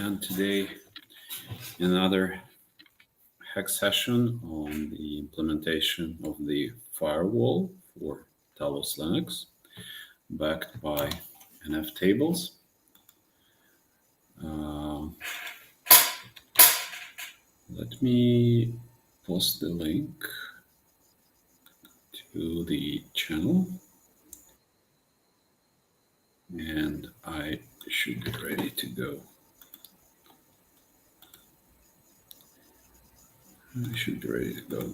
and today another hack session on the implementation of the firewall for Talos Linux, backed by nftables. Let me post the link to the channel, and I should be ready to go.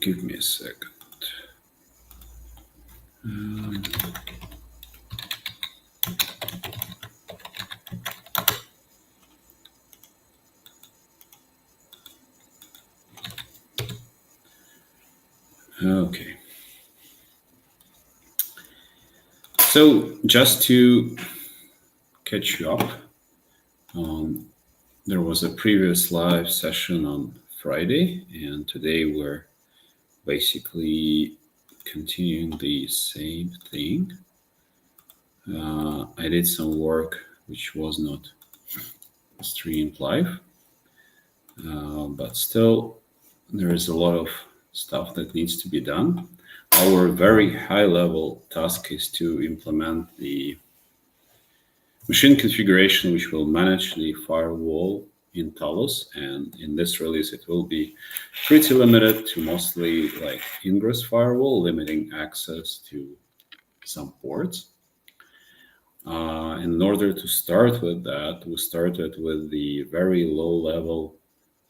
Give me a second. Okay. So just to catch you up, there was a previous live session on Friday, and today we're basically continuing the same thing. I did some work which was not streamed live, but still there is a lot of stuff that needs to be done. Our very high-level task is to implement the machine configuration which will manage the firewall in Talos, and in this release it will be pretty limited to mostly like ingress firewall, limiting access to some ports. In order to start with that, we started with the very low-level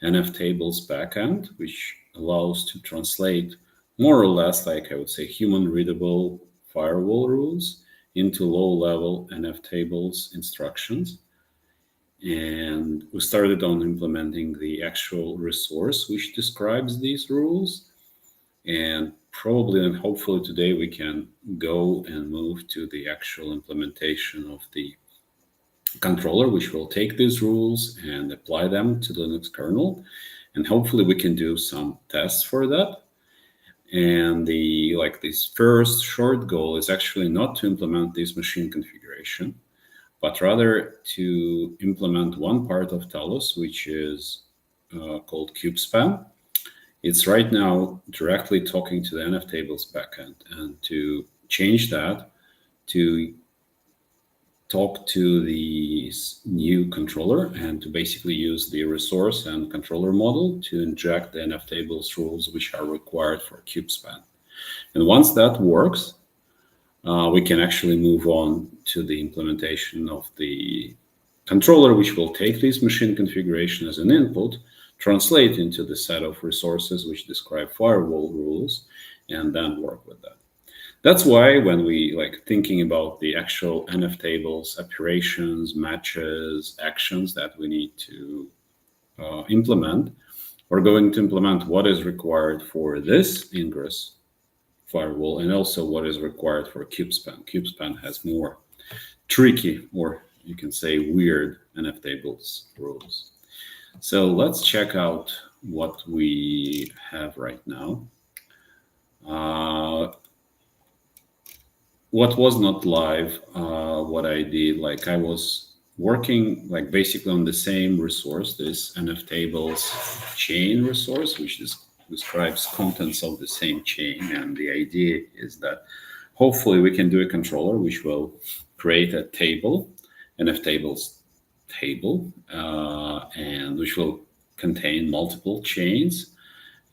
nftables backend, which allows to translate more or less, like I would say, human-readable firewall rules into low-level nftables instructions. And we started on implementing the actual resource which describes these rules. And probably and hopefully today we can go and move to the actual implementation of the controller, which will take these rules and apply them to the Linux kernel. And hopefully we can do some tests for that. And this first short goal is actually not to implement this machine configuration, but rather to implement one part of Talos, which is called kubespan. It's right now directly talking to the nftables backend, and to change that to talk to the new controller and to basically use the resource and controller model to inject the nftables rules which are required for kubespan. And once that works, we can actually move on to the implementation of the controller, which will take this machine configuration as an input, translate into the set of resources which describe firewall rules, and then work with that. That's why when we thinking about the actual nftables operations, matches, actions that we need to implement, we're going to implement what is required for this ingress firewall and also what is required for kubespan. Kubespan has more tricky, or you can say weird, nftables rules. So let's check out what we have right now. What was not live, what I did, I was working basically on the same resource, this nftables chain resource, which describes contents of the same chain. And the idea is that hopefully we can do a controller which will create a table, nftables table, and which will contain multiple chains,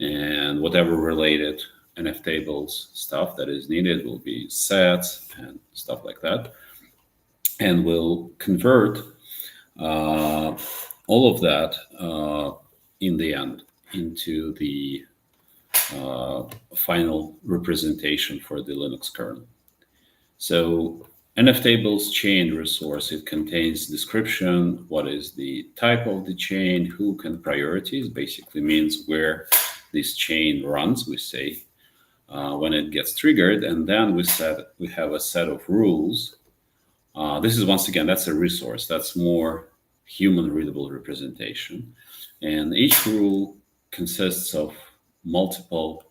and whatever related nftables stuff that is needed will be sets and stuff like that, and we'll convert all of that in the end into the final representation for the Linux kernel. So nftables chain resource, it contains description, what is the type of the chain, who can priorities, basically means where this chain runs, we say, when it gets triggered. And then we have a set of rules. This is, once again, that's a resource. That's more human readable representation. And each rule consists of multiple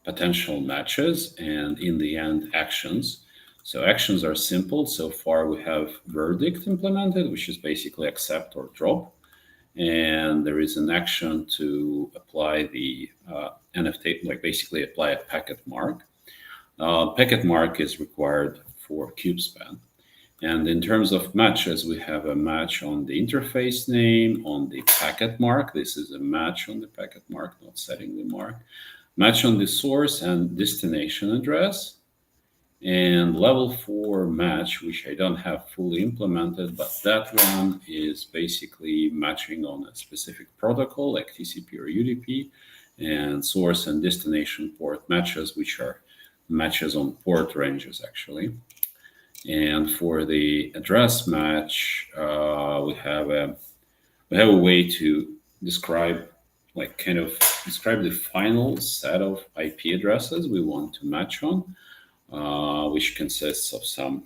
potential matches and in the end actions So actions are simple. So far we have verdict implemented, which is basically accept or drop. And there is an action to apply the NFT, like basically apply a packet mark. Packet mark is required for kubespan. And in terms of matches, we have a match on the interface name, on the packet mark. This is a match on the packet mark, not setting the mark. Match on the source and destination address. And level 4 match, which I don't have fully implemented, but that one is basically matching on a specific protocol like TCP or UDP, and source and destination port matches, which are matches on port ranges actually. And for the address match, we have a way to describe, like kind of describe the final set of IP addresses we want to match on, which consists of some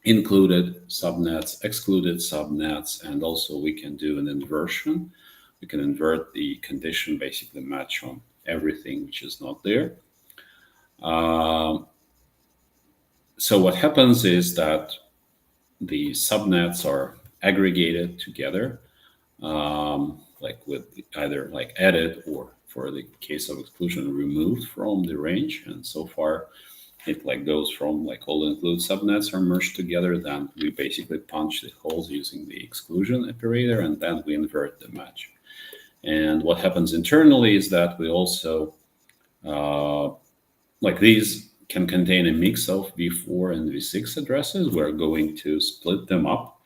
included subnets, excluded subnets, and also we can do an inversion. We can invert the condition, basically match on everything which is not there. So what happens is that the subnets are aggregated together, like with either like added or, for the case of exclusion, removed from the range. And so far it like goes from like all include subnets are merged together. Then we basically punch the holes using the exclusion operator, and then we invert the match. And what happens internally is that we also like these can contain a mix of v4 and v6 addresses. We're going to split them up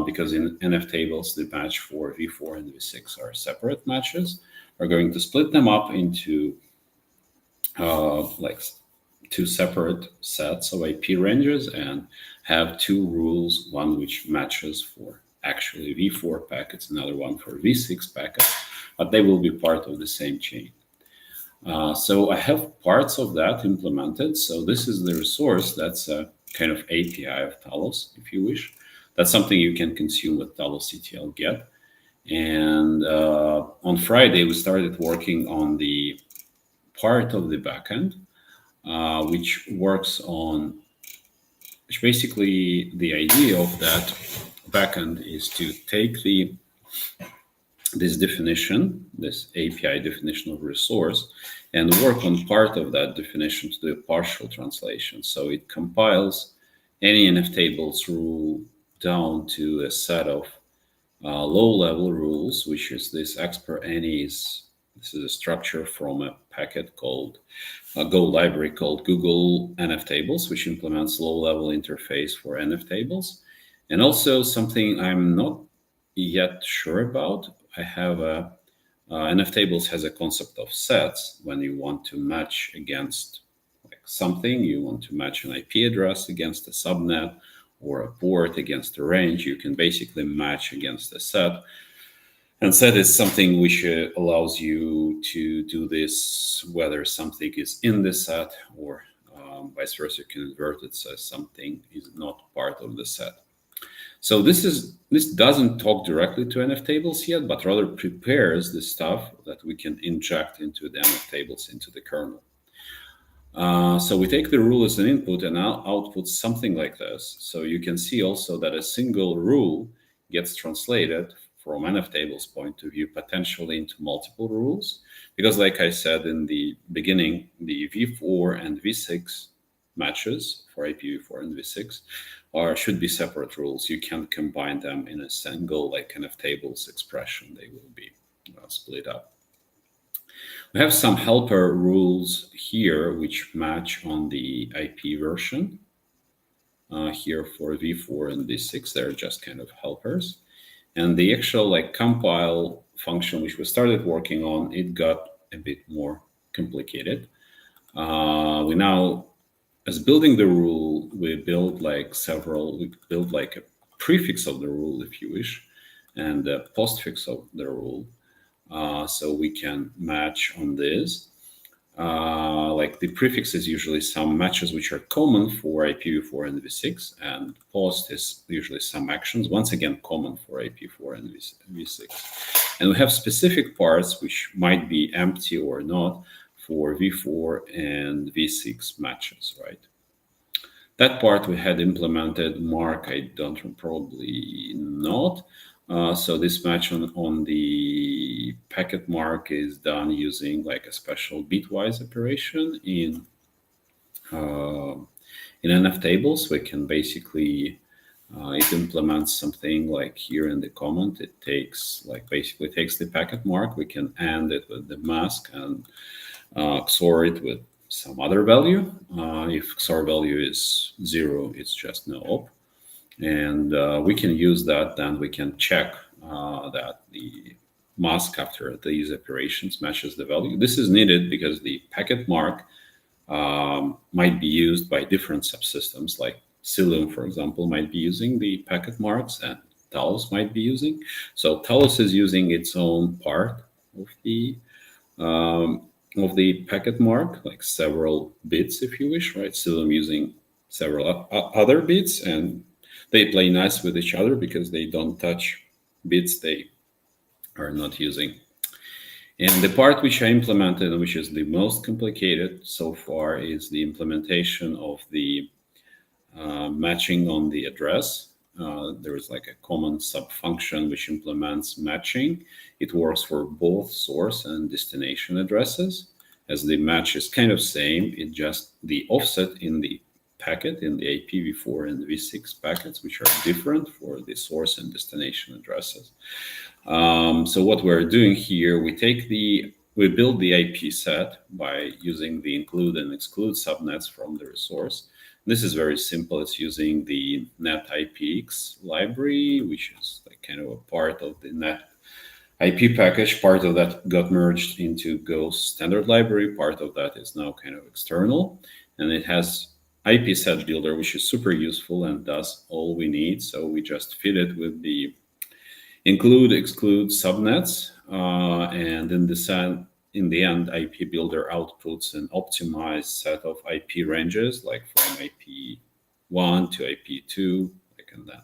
because in nftables, the match for v4 and v6 are separate matches. We're going to split them up into like two separate sets of IP ranges and have two rules, one which matches for actually v4 packets, another one for v6 packets, but they will be part of the same chain. So I have parts of that implemented. So this is the resource that's a kind of API of Talos, if you wish. That's something you can consume with Talos CTL get. And on Friday, we started working on the part of the backend, which works on, which basically the idea of that backend is to take this definition, this API definition of resource, and work on part of that definition to do a partial translation. So it compiles any nftables rule down to a set of low-level rules, which is this expr any is, this is a structure from a packet called a Go library called Google nftables, which implements low-level interface for nftables. And also something I'm not yet sure about, I have a nftables has a concept of sets. When you want to match against like something, you want to match an IP address against a subnet or a port against a range, you can basically match against a set. And set is something which allows you to do this whether something is in the set or vice versa. You can invert it so something is not part of the set. So this doesn't talk directly to nftables yet, but rather prepares the stuff that we can inject into the nftables into the kernel. So we take the rule as an input and output something like this. So you can see also that a single rule gets translated from nftables point of view potentially into multiple rules, because like I said in the beginning, the v4 and v6 matches for IPv4 and v6 should be separate rules. You can't combine them in a single like nftables expression. They will be split up. We have some helper rules here which match on the IP version. Here for v4 and v6, they're just kind of helpers. And the actual like compile function which we started working on, it got a bit more complicated. We now, as building the rule, we build like a prefix of the rule, if you wish, and a postfix of the rule. So we can match on this. Like the prefix is usually some matches which are common for IPv4 and v6, and post is usually some actions, once again common for IPv4 and v6. And we have specific parts which might be empty or not for v4 and v6 matches, right? That part we had implemented. Mark, I don't, probably not. So this match on the packet mark is done using like a special bitwise operation uh, in nftables. We can basically it implements something like here in the comment. It takes basically takes the packet mark. We can AND it with the mask and XOR it with some other value. If XOR value is 0, it's just no op. And we can use that. Then we can check that the mask after these operations matches the value. This is needed because the packet mark might be used by different subsystems, like Cilium, for example, might be using the packet marks, and Talos might be using. So Talos is using its own part of the packet mark, like several bits, if you wish, right? Cilium using several other bits, and they play nice with each other because they don't touch bits they are not using. And the part which I implemented, which is the most complicated so far, is the implementation of the matching on the address. There is like a common sub-function which implements matching. It works for both source and destination addresses. As the match is kind of same, it just the offset in the packet, in the IPv4 and v6 packets, which are different for the source and destination addresses. So what we're doing here, we build the IP set by using the include and exclude subnets from the resource. This is very simple. It's using the net IPX library, which is like kind of a part of the net IP package. Part of that got merged into Go's standard library. Part of that is now kind of external. And it has IP set builder, which is super useful and does all we need. So we just feed it with the include, exclude subnets. And in the end, IP Builder outputs an optimized set of IP ranges, like from IP1 to IP2, like and then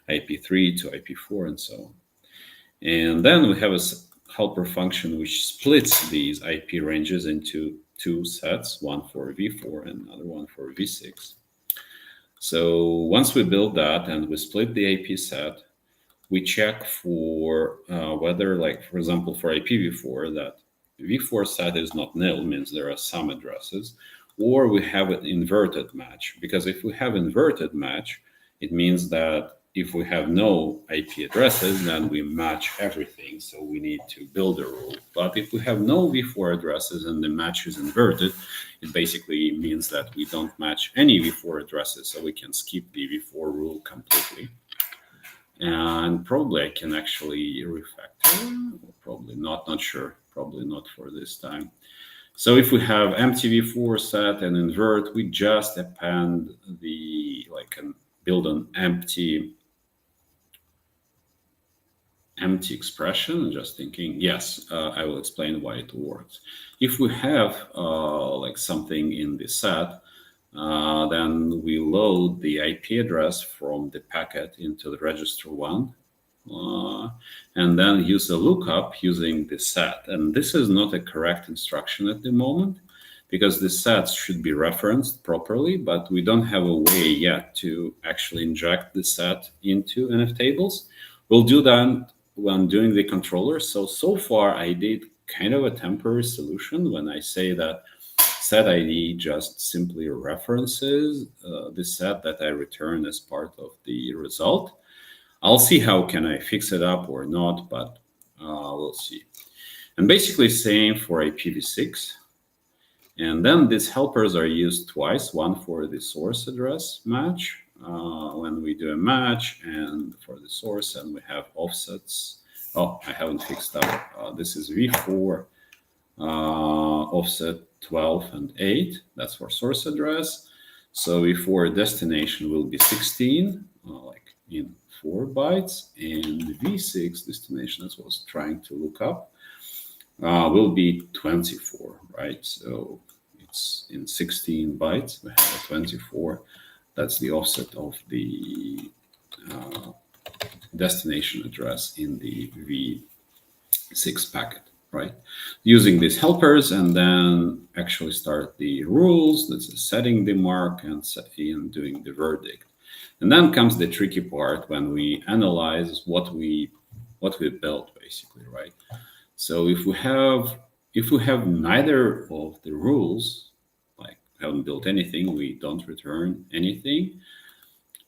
IP3 to IP4, and so on. And then we have a helper function which splits these IP ranges into two sets, one for v4 and another one for v6. So once we build that and we split the IP set, we check for whether, like, for example, for IPv4, that v4 set is not nil, means there are some addresses, or we have an inverted match. Because if we have inverted match, it means that if we have no IP addresses, then we match everything. So we need to build a rule. But if we have no v4 addresses and the match is inverted, it basically means that we don't match any v4 addresses. So we can skip the v4 rule completely. And probably I can actually refactor, probably not sure, probably not for this time. So if we have empty v4 set and invert, we just append build an empty expression. Just thinking, yes, I will explain why it works. If we have something in the set, then we load the IP address from the packet into the register 1, and then use a lookup using the set. And this is not a correct instruction at the moment, because the sets should be referenced properly, but we don't have a way yet to actually inject the set into nftables. We'll do that when doing the controller. So far I did kind of a temporary solution when I say that set ID just simply references the set that I return as part of the result. I'll see how can I fix it up or not, but we'll see. And basically same for IPv6. And then these helpers are used twice, one for the source address match, when we do a match, and for the source, and we have offsets. Oh, I haven't fixed up. This is v4 offset 12 and 8. That's for source address. So v4 destination will be 16, like in 4 bytes, and v6 destination, as I was trying to look up, will be 24, right? So it's in 16 bytes. We have a 24. That's the offset of the destination address in the v6 packet, right? Using these helpers, and then actually start the rules. This is setting the mark and doing the verdict. And then comes the tricky part when we analyze what we built, basically, right? So if we have neither of the rules, like haven't built anything, we don't return anything.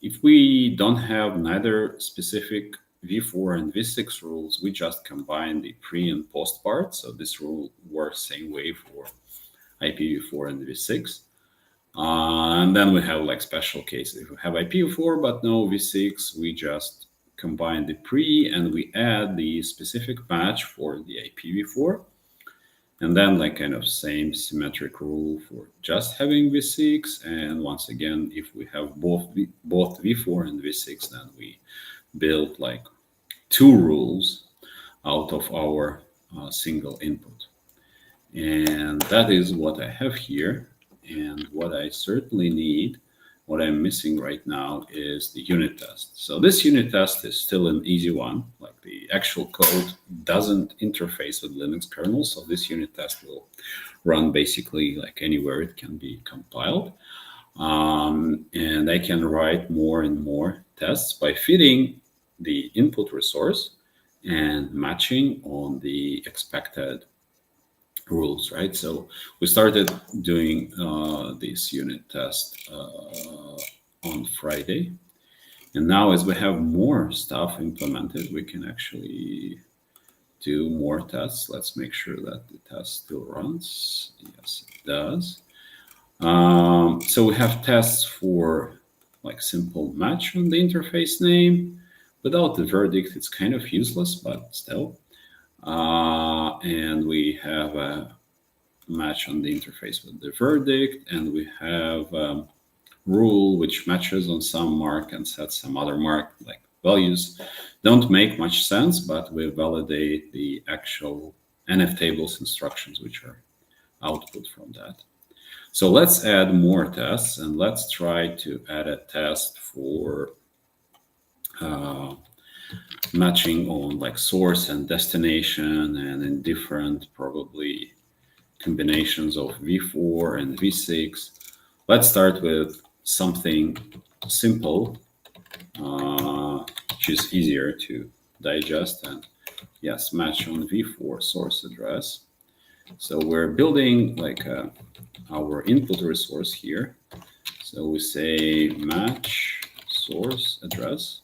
If we don't have neither specific v4 and v6 rules, we just combine the pre and post part. So this rule works same way for IPv4 and v6. And then we have like special cases. If we have IPv4 but no v6, we just combine the pre and we add the specific match for the IPv4. And then like kind of same symmetric rule for just having v6. And once again, if we have both v4 and v6, then we build like two rules out of our single input. And that is what I have here. And what I certainly need, what I'm missing right now, is the unit test. So this unit test is still an easy one. Like the actual code doesn't interface with Linux kernel. So this unit test will run basically like anywhere it can be compiled. And I can write more and more tests by feeding the input resource and matching on the expected rules, right? So we started doing this unit test on Friday. And now as we have more stuff implemented, we can actually do more tests. Let's make sure that the test still runs. Yes, it does. So we have tests for like simple match on the interface name. Without the verdict, it's kind of useless, but still. And we have a match on the interface with the verdict, and we have a rule which matches on some mark and sets some other mark. Like values don't make much sense, but we validate the actual nftables instructions which are output from that. So let's add more tests, and let's try to add a test for matching on like source and destination, and in different probably combinations of v4 and v6. Let's start with something simple, which is easier to digest, and yes, match on v4 source address. So we're building like our input resource here. So we say match source address.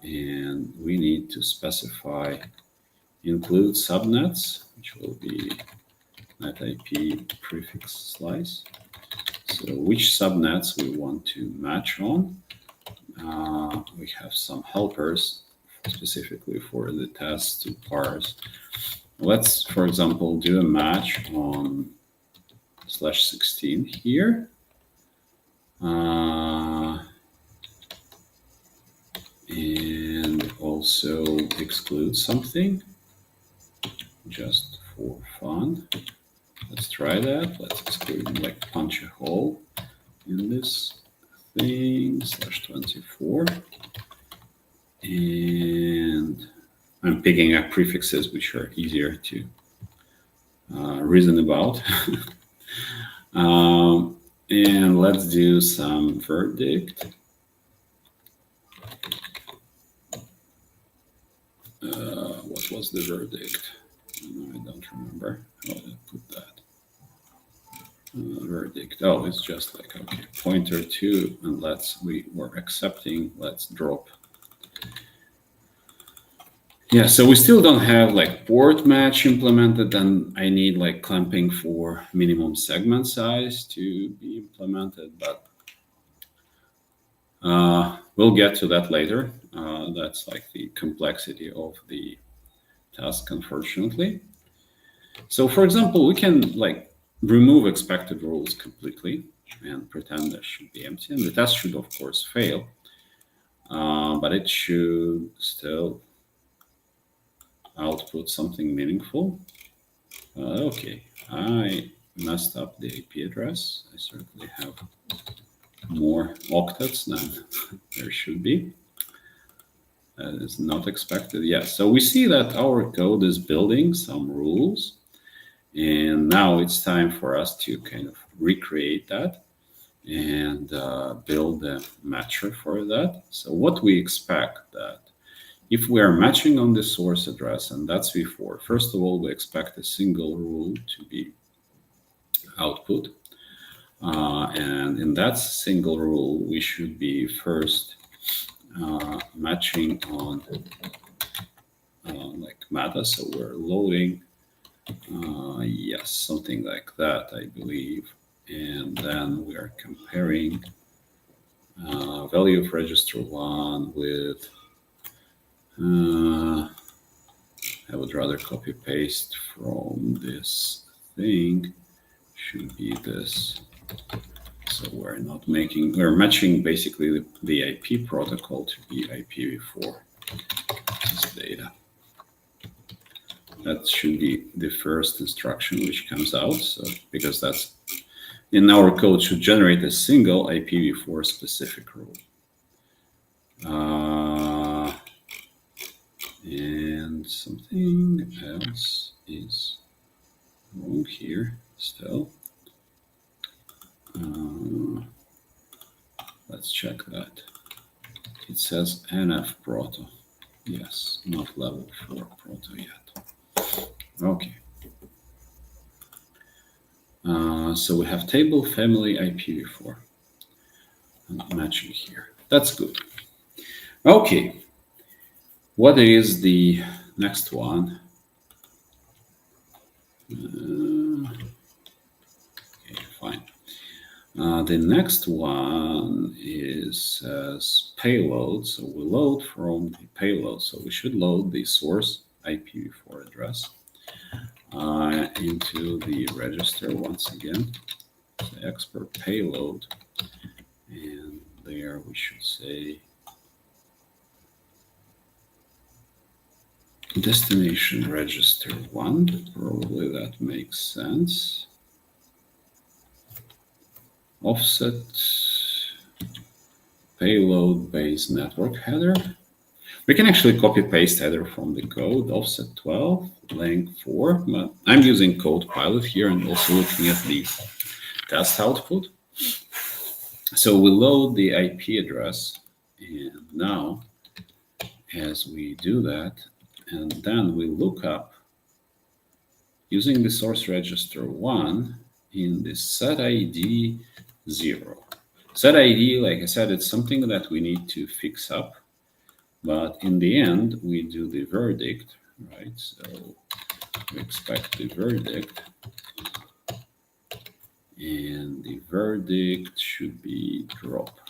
And we need to specify include subnets, which will be net IP prefix slice. So which subnets we want to match on. We have some helpers specifically for the test to parse. Let's, for example, do a match on /16 here. And also exclude something just for fun. Let's try that. Let's exclude like punch a hole in this thing /24. And I'm picking up prefixes which are easier to reason about. And let's do some verdict. What was the verdict? I don't remember how to put that. Verdict. Oh, it's just like, okay, pointer to, and we were accepting, let's drop. Yeah, so we still don't have like port match implemented, and I need like clamping for minimum segment size to be implemented, but we'll get to that later. That's like the complexity of the task, unfortunately. So for example, we can like remove expected rules completely and pretend that should be empty. And the test should, of course, fail, but it should still output something meaningful. Okay, I messed up the IP address. I certainly have more octets than there should be. That is not expected. Yes. So we see that our code is building some rules. And now it's time for us to kind of recreate that and build a matcher for that. So what we expect that if we are matching on the source address, and that's before, first of all, we expect a single rule to be output. And in that single rule, we should be first matching on like meta. So we're loading, yes, something like that, I believe. And then we are comparing value of register 1 with, I would rather copy paste from this thing, should be this. So we're not making, we're matching basically the IP protocol to be IPv4 this data. That should be the first instruction which comes out. So because that's in our code should generate a single IPv4 specific rule. And something else is wrong here still. Let's check that. It says NF proto. Yes, not level 4 proto yet. Okay. So we have table family IPv4 matching here. That's good. Okay. What is the next one? Okay, fine. The next one is payload. So we load from the payload. So we should load the source IPv4 address into the register once again. So export payload. And there we should say destination register 1. Probably that makes sense. Offset payload base network header. We can actually copy paste header from the code. Offset 12, length 4. But I'm using CodePilot here and also looking at the test output. So we load the IP address, and now as we do that, and then we look up using the source register 1 in the set ID 0. Set ID, like I said, it's something that we need to fix up, but in the end, we do the verdict, right? So we expect the verdict, and the verdict should be drop.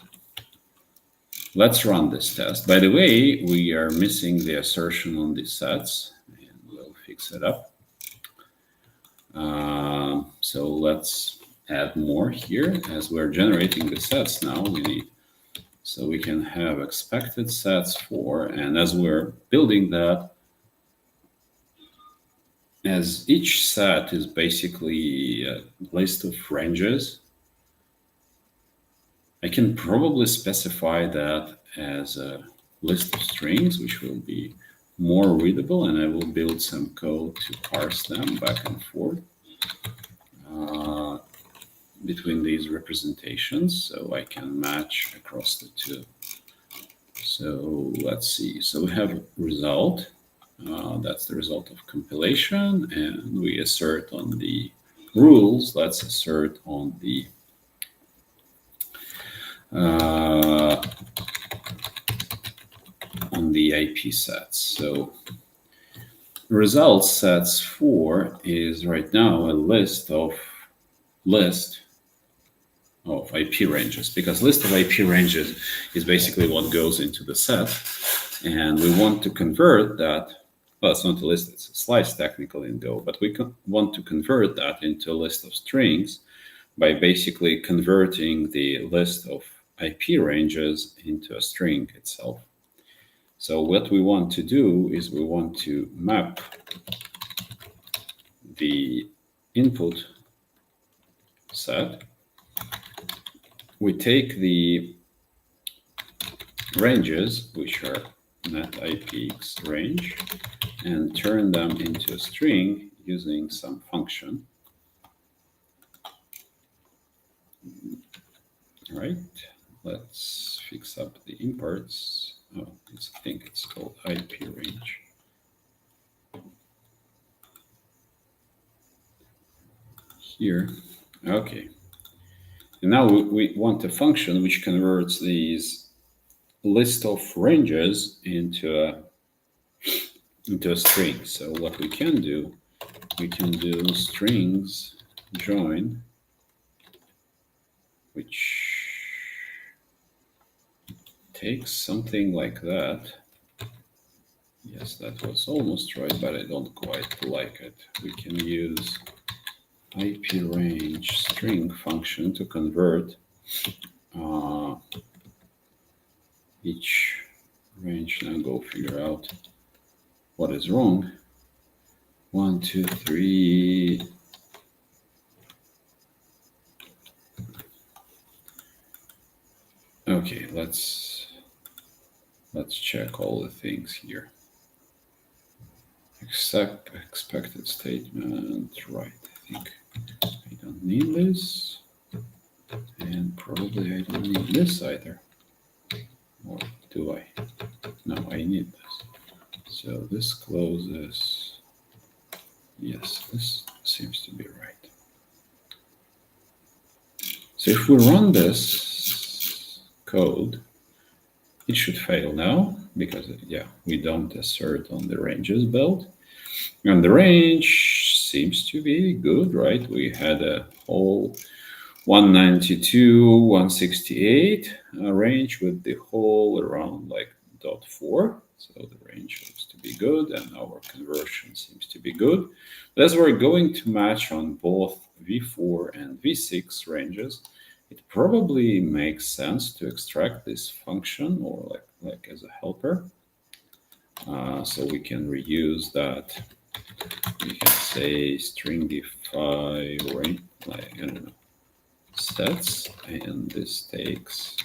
Let's run this test. By the way, we are missing the assertion on the sets, and we'll fix it up. So let's add more here. As we're generating the sets now, we need, so we can have expected sets for, and as we're building that, as each set is basically a list of ranges, I can probably specify that as a list of strings, which will be more readable, and I will build some code to parse them back and forth between these representations, so I can match across the two. So let's see. So we have result. That's the result of compilation, and we assert on the rules. Let's assert on the IP sets. So result sets for is right now a list of IP ranges, because list of IP ranges is basically what goes into the set, and we want to convert that. Well, it's not a list, it's a slice technically in Go, but we want to convert that into a list of strings by basically converting the list of IP ranges into a string itself. So what we want to do is we want to map the input set. We take the ranges, which are net IPX range and turn them into a string using some function. All right, let's fix up the imports. Oh, I think it's called IP range. Here, okay. And now we want a function which converts these list of ranges into a string. So what we can do strings join, which takes something like that. Yes, that was almost right, but I don't quite like it. We can use IP range string function to convert each range. Now go figure out what is wrong. 1, 2, 3. Okay, let's check all the things here. Expected statement, right? I think I don't need this, and probably I don't need this either. Or do I? No, I need this. So this closes. Yes, this seems to be right. So if we run this code, it should fail now because, yeah, we don't assert on the ranges build. And the range seems to be good, right? We had a whole 192, 168 range with the whole around like 0.4. So the range looks to be good and our conversion seems to be good. But as we're going to match on both v4 and v6 ranges, it probably makes sense to extract this function or like as a helper. So we can reuse that. We can say stringify range, like, I don't know, sets, and this takes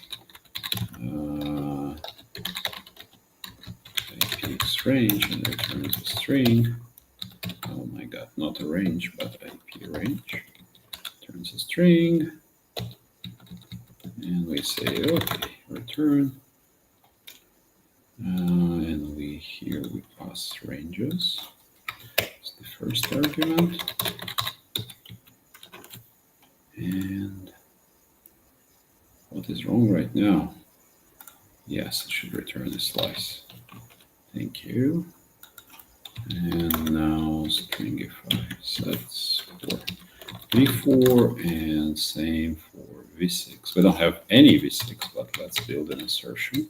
IPX range and returns a string. Oh my god, not a range, but IP range. Returns a string. And we say, okay, return. And here we pass ranges. It's the first argument. And what is wrong right now? Yes, it should return a slice. Thank you. And now stringify sets for v4 and same for v6. We don't have any v6, but let's build an assertion.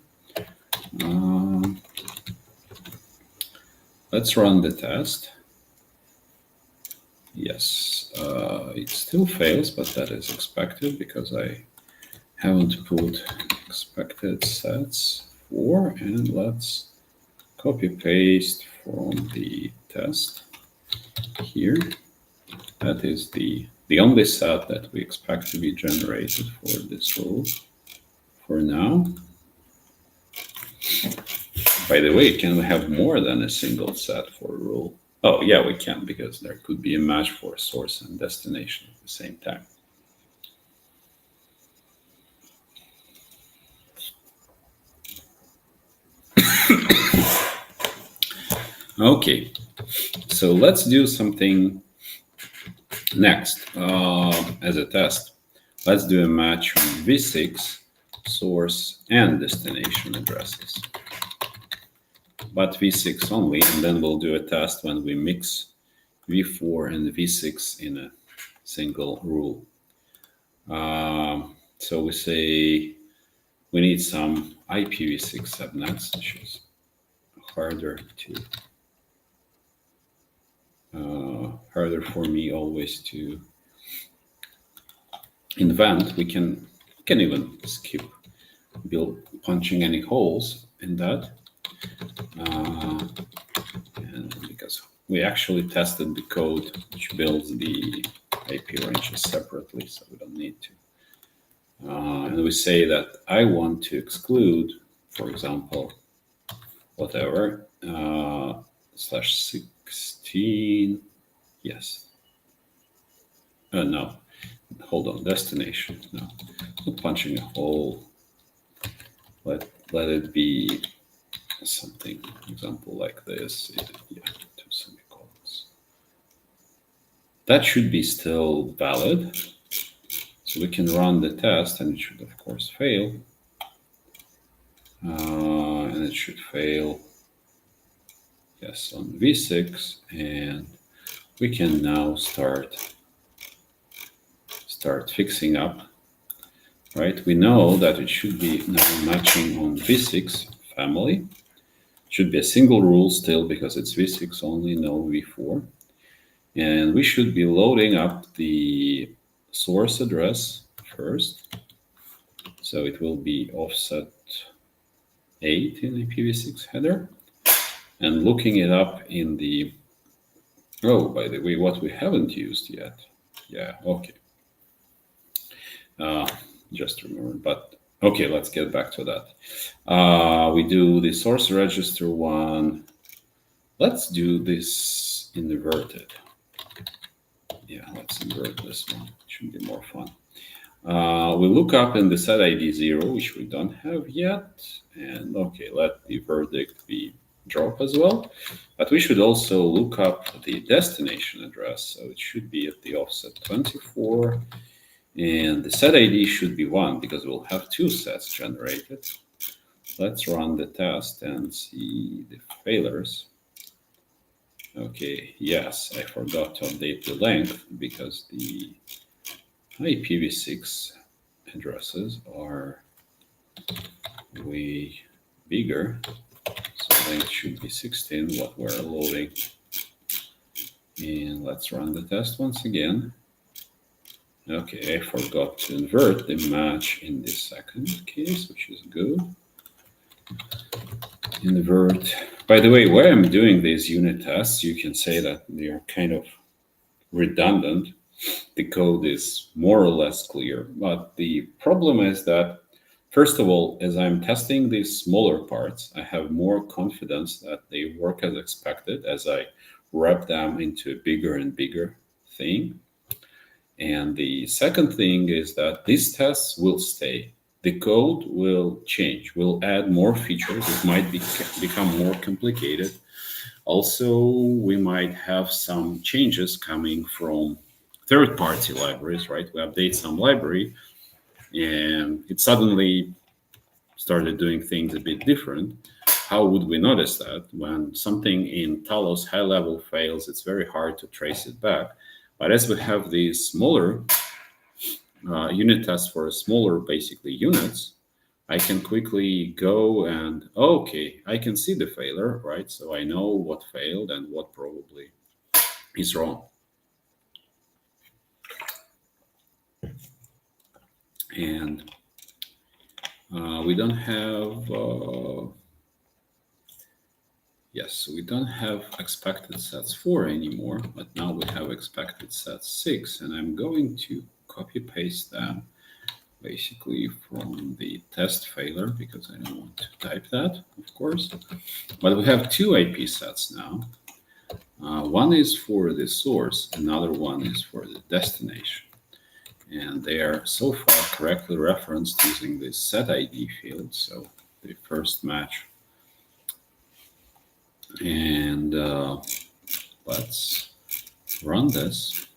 Let's run the test. Yes, it still fails, but that is expected because I haven't put expected sets for, and let's copy paste from the test here. That is the only set that we expect to be generated for this rule for now. By the way, can we have more than a single set for a rule? Oh, yeah, we can, because there could be a match for a source and destination at the same time. Okay, so let's do something next as a test. Let's do a match on v6 source and destination addresses, but v6 only, and then we'll do a test when we mix v4 and v6 in a single rule. So we say we need some IPv6 subnets, which is harder for me always to invent. We can even skip punching any holes in that, and because we actually tested the code which builds the IP ranges separately, so we don't need to. And we say that I want to exclude, for example, whatever, /16, yes. No, hold on, destination, no, not punching a hole. Let it be something, example like this, yeah, 2 semicolons. That should be still valid. So we can run the test and it should of course fail. And it should fail, yes, on V6, and we can now start fixing up, right? We know that it should be now matching on V6 family. It should be a single rule still because it's V6 only, no V4. And we should be loading up the source address first. So it will be offset 8 in the IPv6 header. And looking it up in the, oh, by the way, what we haven't used yet. Yeah, okay. Just remember, but okay, let's get back to that. We do the source register one. Let's do this inverted. Yeah, let's invert this one. It should be more fun. We look up in the set ID 0, which we don't have yet. And okay, let the verdict be drop as well. But we should also look up the destination address. So it should be at the offset 24. And the set ID should be 1 because we'll have 2 sets generated. Let's run the test and see the failures. Okay, yes, I forgot to update the length because the IPv6 addresses are way bigger. So length should be 16, what we're loading. And let's run the test once again. Okay, I forgot to invert the match in the second case, which is good. Invert. By the way, where I'm doing these unit tests, you can say that they are kind of redundant. The code is more or less clear, but the problem is that, first of all, as I'm testing these smaller parts, I have more confidence that they work as expected as I wrap them into a bigger and bigger thing. And the second thing is that these tests will stay. The code will change. We'll add more features. It might become more complicated. Also, we might have some changes coming from third-party libraries, right? We update some library, and it suddenly started doing things a bit different. How would we notice that? When something in Talos high level fails, it's very hard to trace it back. But as we have these smaller unit tests for smaller, basically, units, I can quickly go and, okay, I can see the failure, right? So I know what failed and what probably is wrong. And we don't have, yes, we don't have expected sets 4 anymore, but now we have expected sets 6, and I'm going to copy paste them basically from the test failure because I don't want to type that, of course. But we have 2 IP sets now. One is for the source, another one is for the destination. And they are so far correctly referenced using the set ID field. So the first match. And let's run this.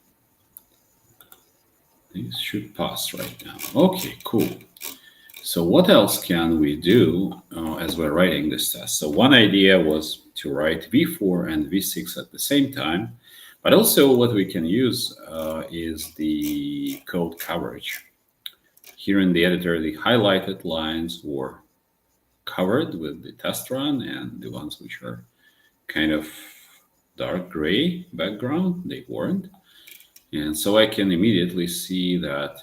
These should pass right now. Okay, cool. So what else can we do as we're writing this test? So one idea was to write V4 and V6 at the same time. But also what we can use is the code coverage. Here in the editor, the highlighted lines were covered with the test run, and the ones which are kind of dark gray background, they weren't. And so I can immediately see that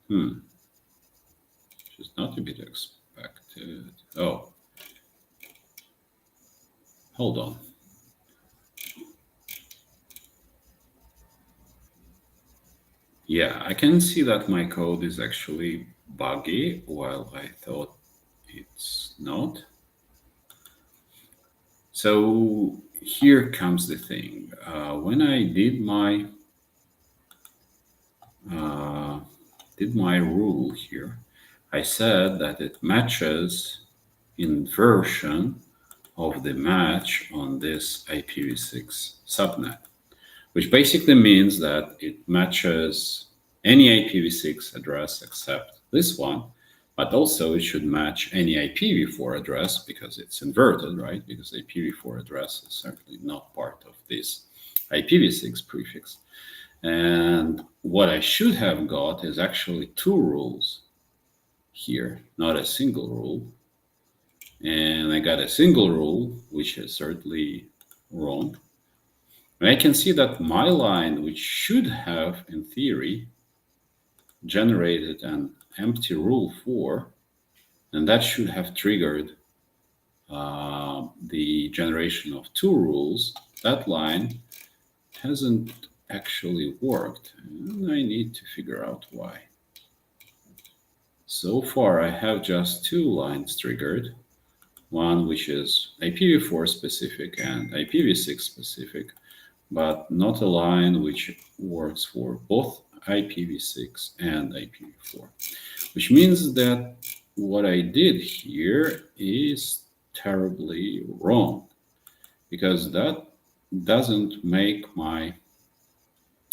which is not to be expected. Oh, hold on. Yeah, I can see that my code is actually buggy, while I thought it's not. So here comes the thing. When I did my rule here, I said that it matches inversion of the match on this IPv6 subnet, which basically means that it matches any IPv6 address except this one, but also it should match any IPv4 address because it's inverted, right? Because the IPv4 address is certainly not part of this IPv6 prefix. And what I should have got is actually two rules here, not a single rule. And I got a single rule, which is certainly wrong. And I can see that my line, which should have, in theory, generated an empty rule 4, and that should have triggered the generation of two rules, that line hasn't actually worked. And I need to figure out why. So far, I have just two lines triggered. One which is IPv4 specific and IPv6 specific, but not a line which works for both IPv6 and IPv4, which means that what I did here is terribly wrong, because that doesn't make my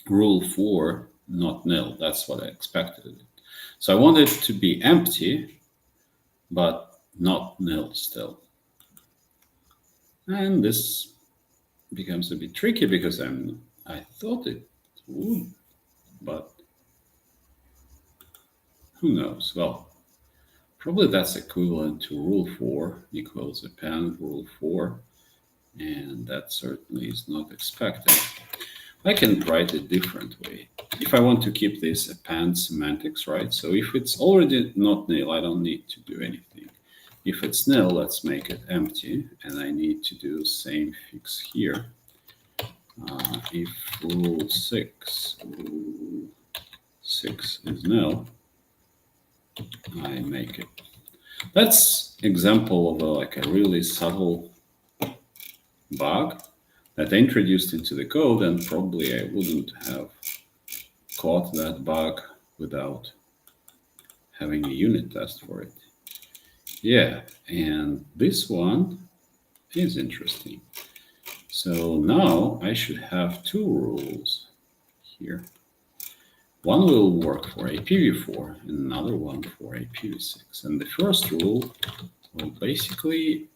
rule 4 not nil. That's what I expected. So I want it to be empty, but not nil still. And this becomes a bit tricky because I thought it would, but who knows? Well, probably that's equivalent to rule 4 equals append rule 4, and that certainly is not expected. I can write it a different way. If I want to keep this append semantics, right? So if it's already not nil, I don't need to do anything. If it's nil, let's make it empty, and I need to do the same fix here. If rule 6 is nil, I make it. That's example of a really subtle bug that I introduced into the code, and probably I wouldn't have caught that bug without having a unit test for it. Yeah, and this one is interesting. So now I should have two rules here. One will work for IPv4 and another one for IPv6. And the first rule will basically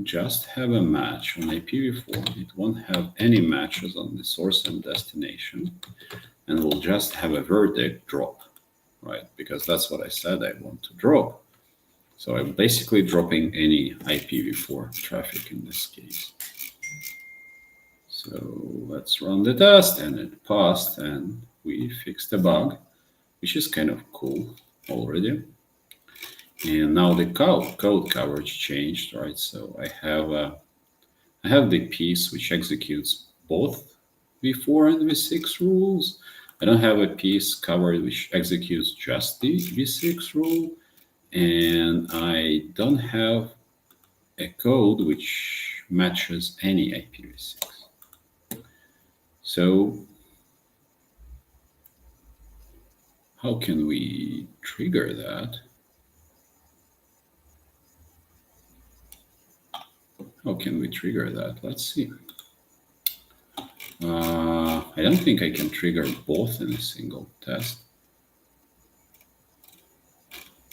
just have a match on IPv4. It won't have any matches on the source and destination, and will just have a verdict drop, right? Because that's what I said I want to drop. So I'm basically dropping any IPv4 traffic in this case. So let's run the test, and it passed, and we fixed the bug, which is kind of cool already. And now the code coverage changed, right? So I have the piece which executes both v4 and v6 rules. I don't have a piece covered which executes just the v6 rule, and I don't have a code which matches any IPv6. So how can we trigger that? How can we trigger that? Let's see. I don't think I can trigger both in a single test.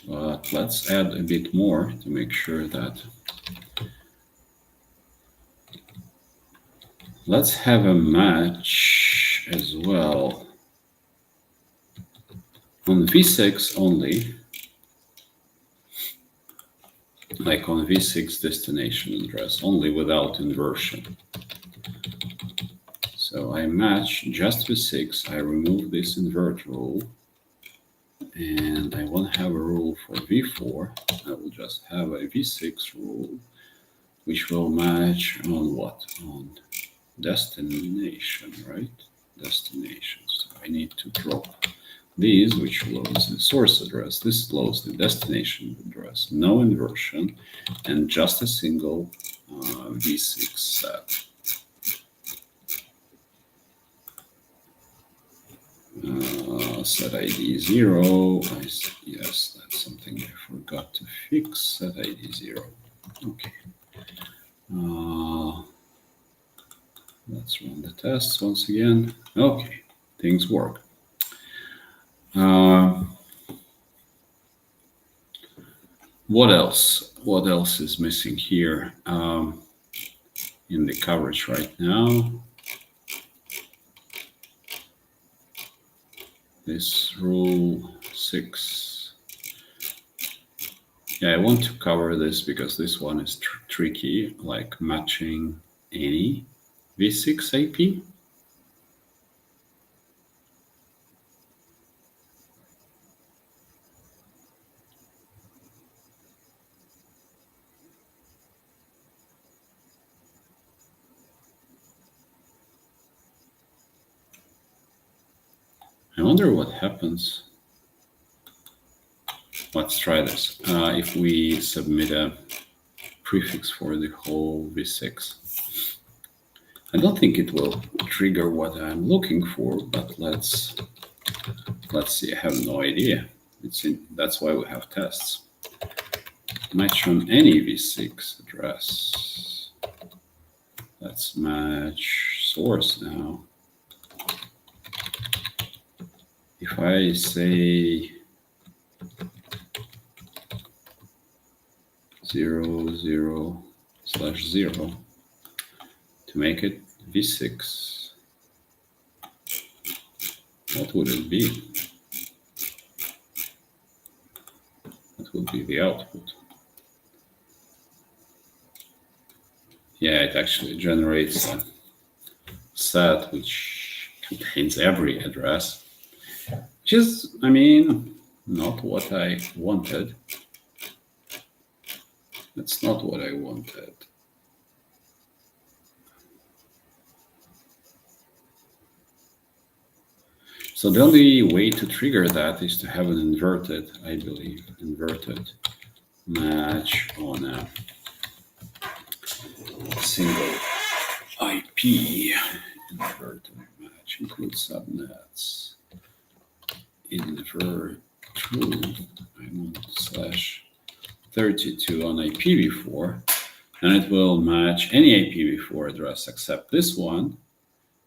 But let's add a bit more to make sure that. Let's have a match as well on v6 only, like on v6 destination address only without inversion. So I match just v6, I remove this invert rule, and I won't have a rule for v4. I will just have a v6 rule, which will match on what? On destination, right? Destination. So I need to drop these, which loads the source address, this loads the destination address, no inversion, and just a single v6 set. Set ID 0. Yes, that's something I forgot to fix. Set ID 0. Okay. Let's run the tests once again. Okay, things work. What else? What else is missing here in the coverage right now? This rule 6. Yeah, I want to cover this because this one is tricky, like matching any v6 IP. I wonder what happens. Let's try this. If we submit a prefix for the whole v6, I don't think it will trigger what I'm looking for, but let's see. I have no idea. That's why we have tests. Match on any v6 address. Let's match source now. If I say 0/0 to make it v6, what would it be? That would be the output. Yeah, it actually generates a set which contains every address, which is, I mean, not what I wanted. That's not what I wanted. So the only way to trigger that is to have an inverted, I believe, inverted match on a single IP. Inverted match includes subnets. Invert true. I want /32 on IPv4, and it will match any IPv4 address except this one.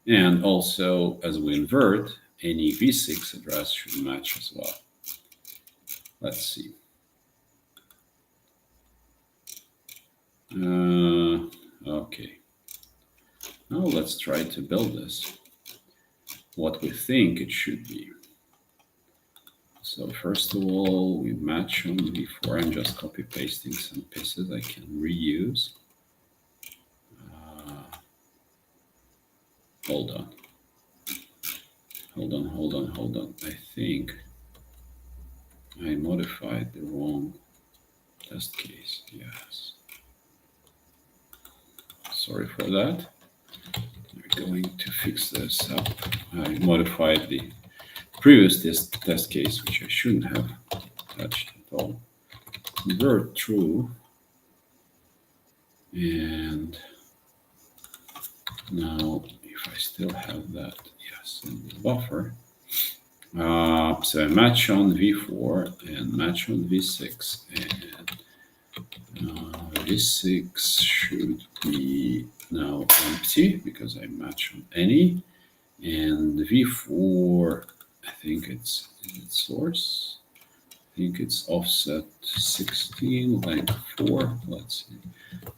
And also, as we invert, any v6 address should match as well. Let's see. Okay. Now let's try to build this. What we think it should be. So first of all, we match on v4. I'm just copy pasting some pieces I can reuse. Hold on. I think I modified the wrong test case. Yes. Sorry for that. We're going to fix this up. I modified the previous test case, which I shouldn't have touched at all. Convert true. And now, if I still have that, yes, in the buffer. So I match on v4 and match on v6, and v6 should be now empty because I match on any, and v4, I think it's source. I think it's offset 16, length 4. Let's see,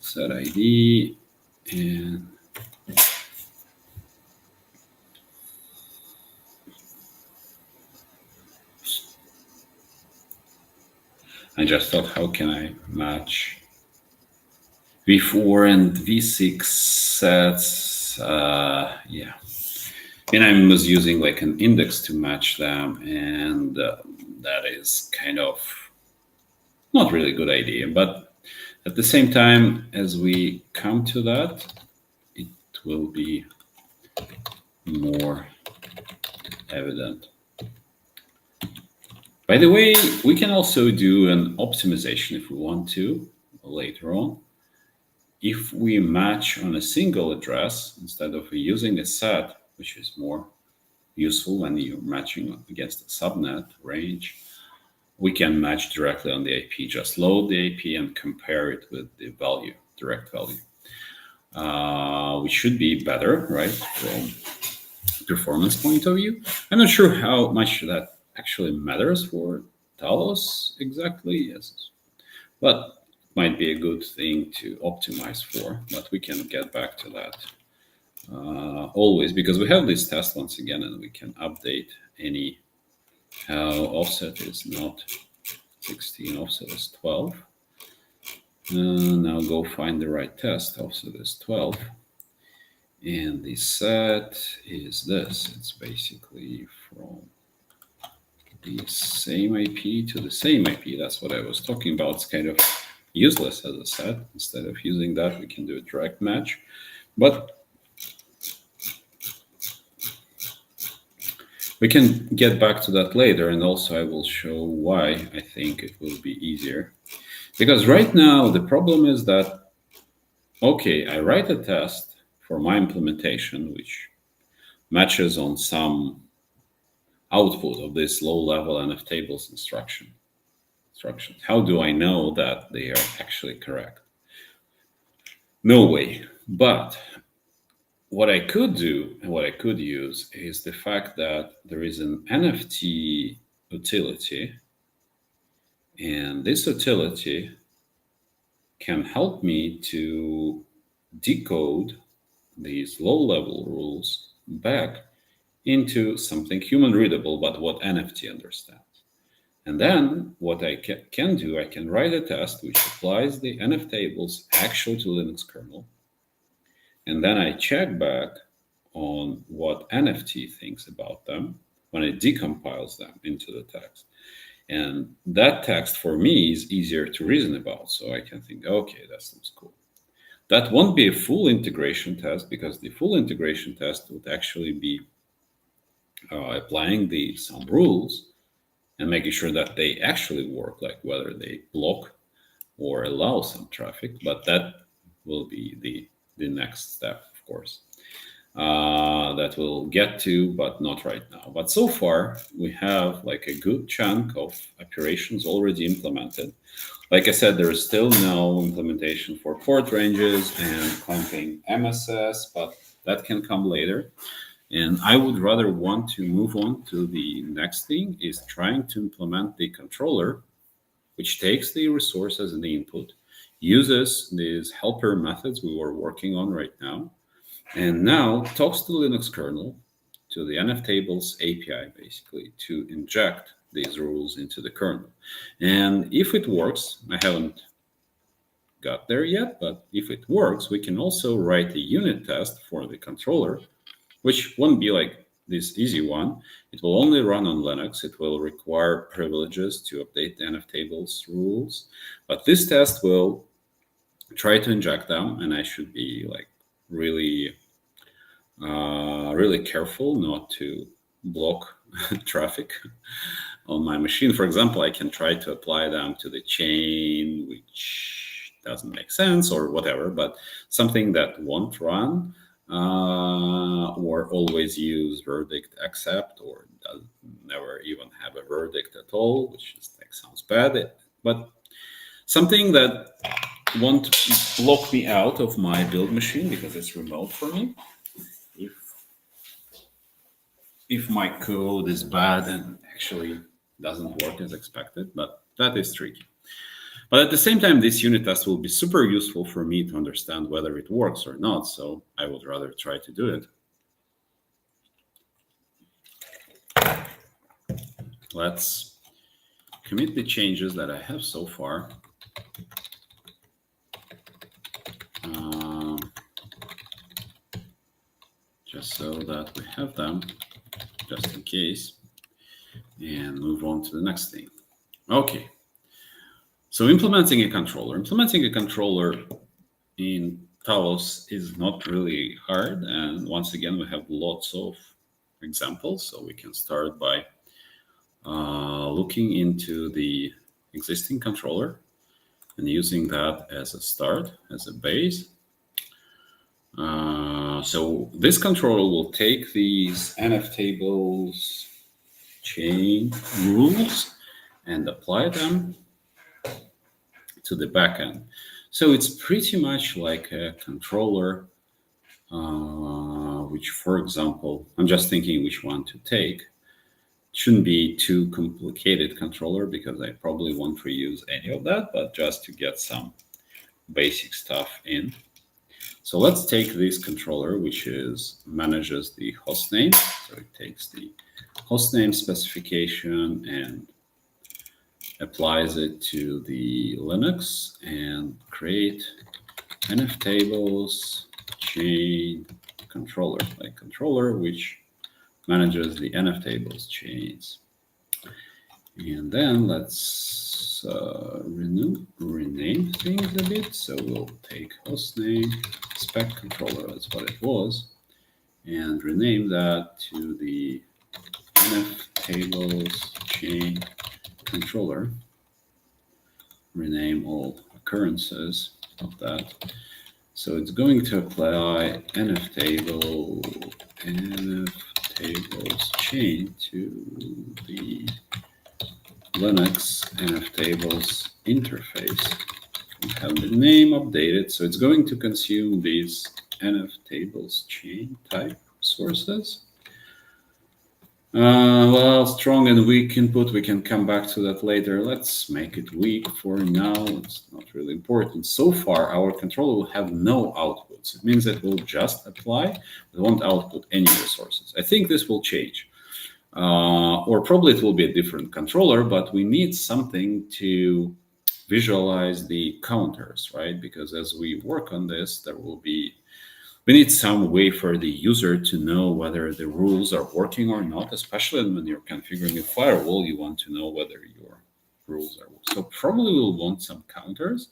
set ID, and I just thought, how can I match v4 and v6 sets? Yeah. And I was using like an index to match them, and that is kind of not really a good idea. But at the same time, as we come to that, it will be more evident. By the way, we can also do an optimization if we want to later on. If we match on a single address instead of using a set, which is more useful when you're matching against a subnet range, we can match directly on the IP. Just load the IP and compare it with the value, direct value. Which should be better, right, from performance point of view. I'm not sure how much that actually matters for Talos exactly, yes, but might be a good thing to optimize for, but we can get back to that always, because we have this test once again, and we can update any offset is not 16, offset is 12. Now go find the right test. Offset is 12. And the set is this. It's basically from the same IP to the same IP. That's what I was talking about. It's kind of useless as a set. Instead of using that, we can do a direct match. But we can get back to that later. And also I will show why I think it will be easier. Because right now, the problem is that, okay, I write a test for my implementation, which matches on some output of this low-level nftables instructions. How do I know that they are actually correct? No way. But what I could do and what I could use is the fact that there is an NFT utility, and this utility can help me to decode these low-level rules back into something human readable, but what NFT understands. And then what I can do, I can write a test which applies the nftables actually to Linux kernel. And then I check back on what NFT thinks about them when it decompiles them into the text. And that text for me is easier to reason about. So I can think, okay, that seems cool. That won't be a full integration test, because the full integration test would actually be applying some rules and making sure that they actually work, like whether they block or allow some traffic. But that will be the next step, of course, that we'll get to, but not right now. But so far, we have like a good chunk of operations already implemented. Like I said, there is still no implementation for port ranges and clamping MSS, but that can come later. And I would rather want to move on to the next thing, is trying to implement the controller, which takes the resource as the input, uses these helper methods we were working on right now, and now talks to the Linux kernel, to the nftables API, basically, to inject these rules into the kernel. And if it works, I haven't got there yet, but if it works, we can also write a unit test for the controller, which won't be like this easy one. It will only run on Linux. It will require privileges to update the nftables rules. But this test will try to inject them, and I should be like really careful not to block traffic on my machine. For example, I can try to apply them to the chain, which doesn't make sense or whatever, but something that won't run, or always use verdict accept, or never even have a verdict at all, which just like sounds bad, but something that won't lock me out of my build machine because it's remote for me. If my code is bad and actually doesn't work as expected, but that is tricky. But at the same time, this unit test will be super useful for me to understand whether it works or not. So I would rather try to do it. Let's commit the changes that I have so far. Just so that we have them, just in case, and move on to the next thing. Okay. So implementing a controller. Implementing a controller in Talos is not really hard. And once again, we have lots of examples. So we can start by looking into the existing controller and using that as a start, as a base. So this controller will take these nftables chain rules and apply them to the backend. So it's pretty much like a controller, which, for example, I'm just thinking which one to take. Shouldn't be too complicated controller because I probably won't reuse any of that, but just to get some basic stuff in. So let's take this controller, which manages the hostname. So it takes the hostname specification and applies it to the Linux and create nftables chain controller, like controller which manages the nftables chains. And then let's rename things a bit. So we'll take hostname spec controller, that's what it was, and rename that to the nftables chain controller. Rename all occurrences of that. So it's going to apply nftables chain to the Linux nftables interface. We have the name updated, so it's going to consume these nftables chain type sources. Well, strong and weak input, we can come back to that later. Let's make it weak for now. It's not really important. So far, our controller will have no outputs. It means that we'll just apply. We won't output any resources. I think this will change. Or probably it will be a different controller, but we need something to visualize the counters, right? Because as we work on this, we need some way for the user to know whether the rules are working or not, especially when you're configuring a firewall, you want to know whether your rules are working. So probably we'll want some counters,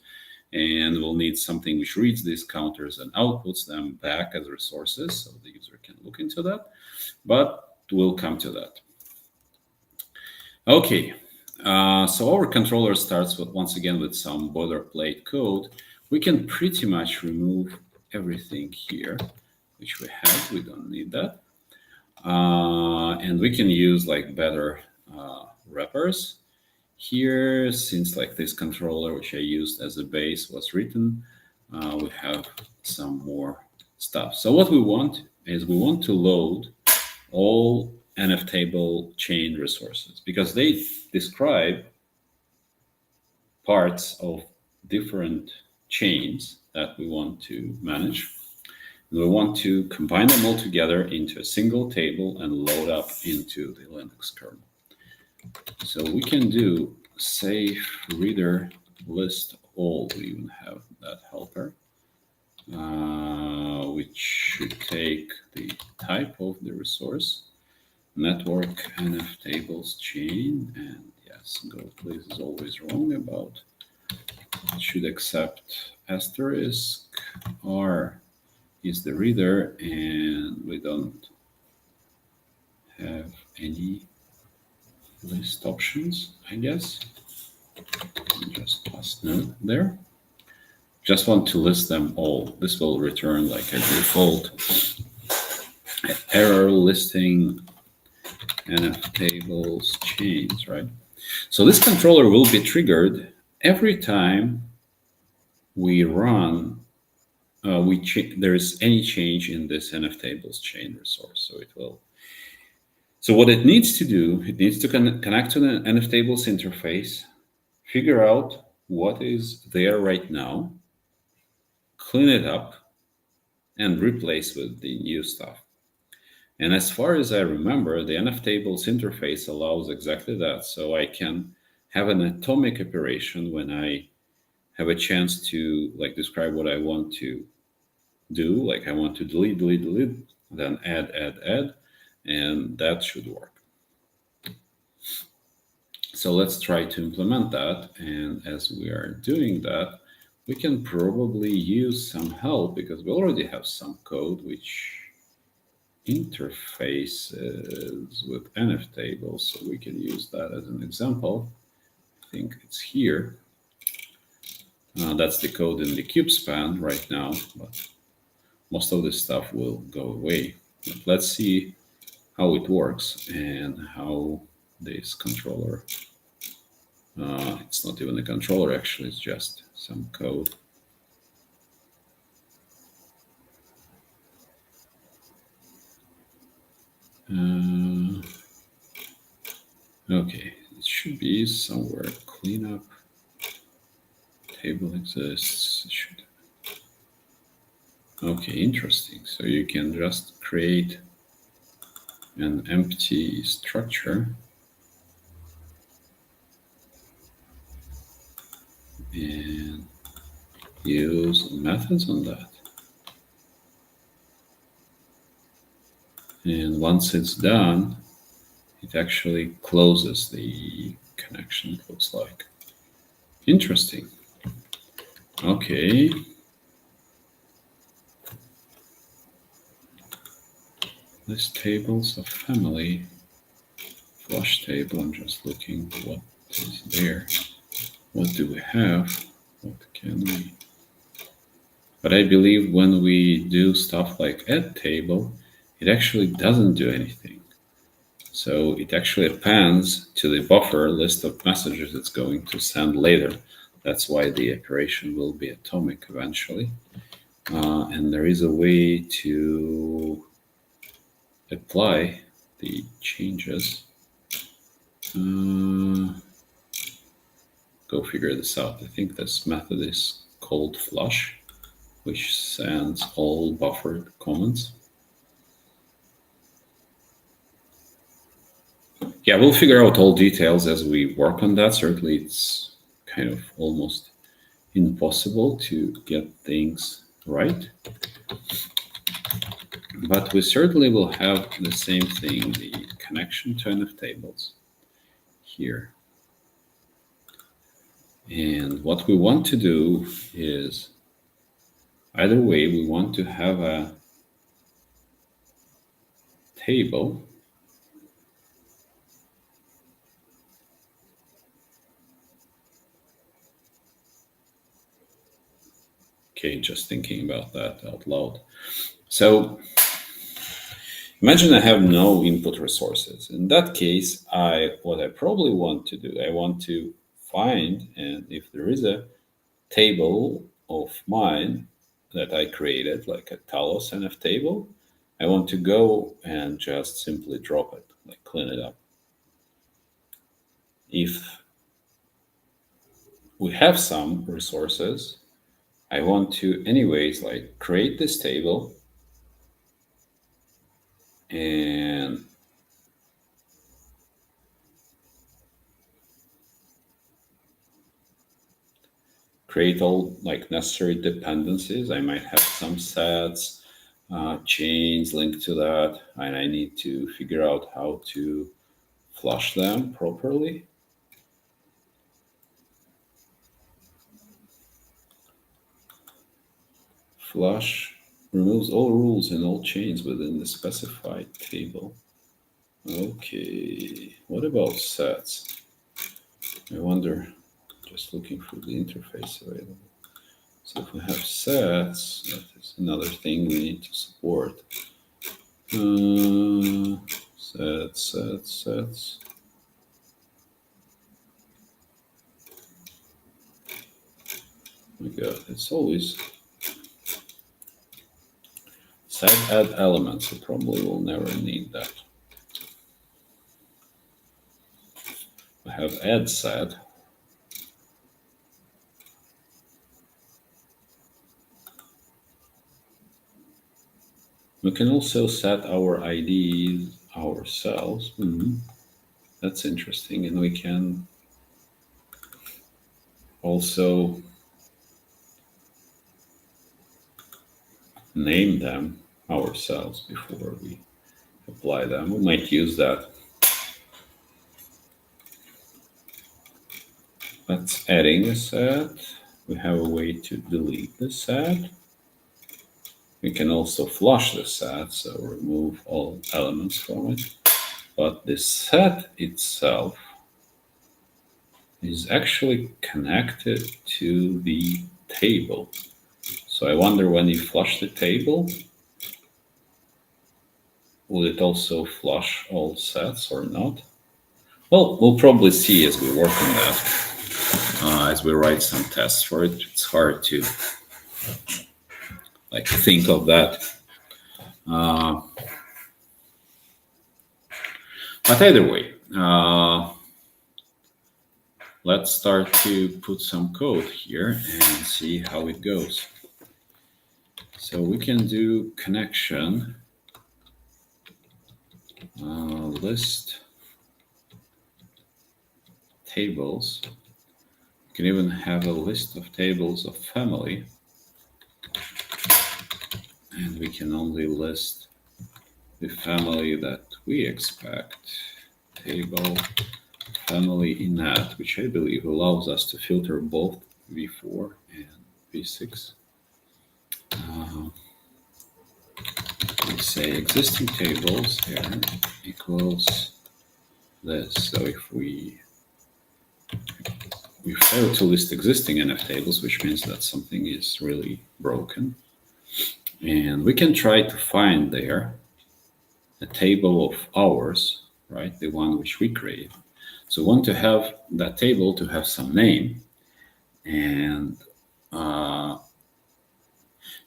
and we'll need something which reads these counters and outputs them back as resources so the user can look into that. But we'll come to that. Okay, so our controller starts once again with some boilerplate code. We can pretty much remove everything here, which we have. We don't need that. And we can use like better wrappers. Here, since like this controller, which I used as a base, was written, we have some more stuff. So what we want is we want to load all nftable chain resources because they describe parts of different chains that we want to manage. And we want to combine them all together into a single table and load up into the Linux kernel. So we can do safe reader list all. We even have that helper, which should take the type of the resource, network nftables chain, and yes, go please is always wrong about. It should accept asterisk R is the reader, and we don't have any list options, I guess. Just pass no there. Just want to list them all. This will return like a default error listing nftables chains, right? So this controller will be triggered every time we run, there is any change in this nftables chain resource. So it will. So what it needs to do, it needs to connect to the nftables interface, figure out what is there right now, clean it up, and replace with the new stuff. And as far as I remember, the nftables interface allows exactly that. So I can have an atomic operation when I have a chance to like describe what I want to do. Like I want to delete, then add, and that should work. So let's try to implement that. And as we are doing that, we can probably use some help because we already have some code which interfaces with nftables, so we can use that as an example. I think it's here. That's the code in the kubespan right now, but most of this stuff will go away. But let's see how it works and how this controller, it's not even a controller actually, it's just some code. Okay, it should be somewhere. Cleanup table exists. It should. Okay, interesting. So you can just create an empty structure and use methods on that. And once it's done, it actually closes the connection, it looks like. Interesting. Okay. This table's a family flush table. I'm just looking what is there. What do we have? What can we? But I believe when we do stuff like add table, it actually doesn't do anything. So it actually appends to the buffer list of messages it's going to send later. That's why the operation will be atomic eventually. And there is a way to apply the changes. Go figure this out. I think this method is called flush, which sends all buffered comments. Yeah, we'll figure out all details as we work on that. Certainly, it's kind of almost impossible to get things right. But we certainly will have the same thing, the connection to nftables here. And what we want to do is, either way, we want to have a table Okay, just thinking about that out loud. So imagine I have no input resources. In that case, what I probably want to do, I want to find, and if there is a table of mine that I created, like a Talos NF table, I want to go and just simply drop it, like clean it up. If we have some resources, I want to anyways like create this table and create all like necessary dependencies. I might have some sets, chains linked to that, and I need to figure out how to flush them properly. Flush removes all rules and all chains within the specified table. Okay, what about sets? I wonder, just looking for the interface available. So if we have sets, that is another thing we need to support. Sets. Oh my God, it's always set add elements. We probably will never need that. I have add set. We can also set our IDs ourselves. That's interesting, and we can also name them ourselves before we apply them. We might use that. That's adding a set. We have a way to delete the set. We can also flush the set, so remove all elements from it. But the set itself is actually connected to the table. So I wonder, when you flush the table, will it also flush all sets or not? Well, we'll probably see as we work on that. As we write some tests for it, it's hard to think of that. But either way, let's start to put some code here and see how it goes. So we can do connection list tables. You can even have a list of tables of family, and we can only list the family that we expect. Table family init, which I believe allows us to filter both v4 and v6. We say existing tables here equals this. So if we fail to list existing nftables, which means that something is really broken, and we can try to find there a table of ours, right? The one which we create. So we want to have that table to have some name, and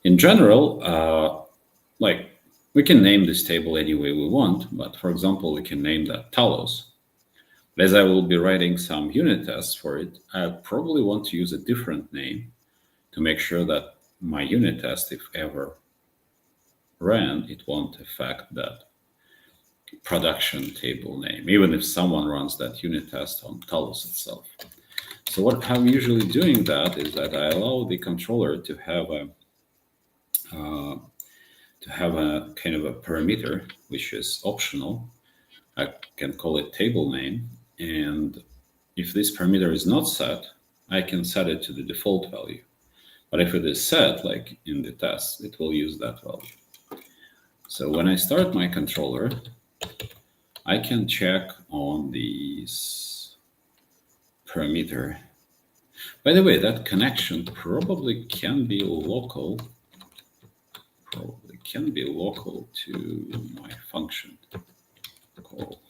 in general, we can name this table any way we want, but for example, we can name that Talos. But as I will be writing some unit tests for it, I probably want to use a different name to make sure that my unit test, if ever ran, it won't affect that production table name, even if someone runs that unit test on Talos itself. So what I'm usually doing that is that I allow the controller to have a kind of a parameter, which is optional. I can call it table name, and if this parameter is not set, I can set it to the default value. But if it is set, like in the test, it will use that value. So when I start my controller, I can check on these parameter. By the way, that connection probably can be local. To my function call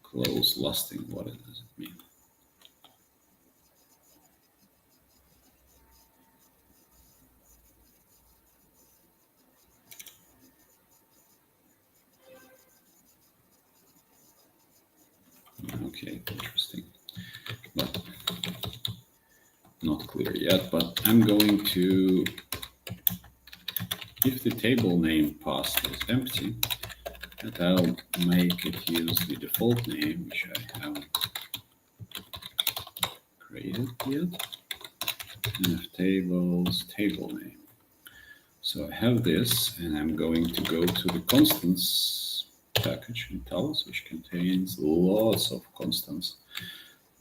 close lusting. What does it mean? Okay, interesting, but not clear yet. But I'm going to, if the table name path is empty, that I'll make it use the default name, which I haven't created yet. nftables table name. So I have this, and I'm going to go to the constants package in Talos, which contains lots of constants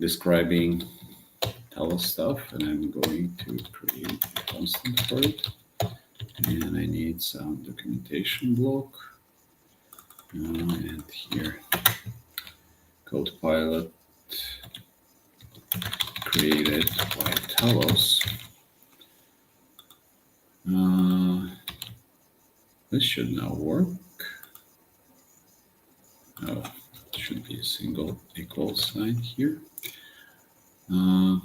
describing Talos stuff, and I'm going to create a constant for it. And I need some documentation block. And here, code pilot created by Talos. This should now work. Oh, it should be a single equal sign here. I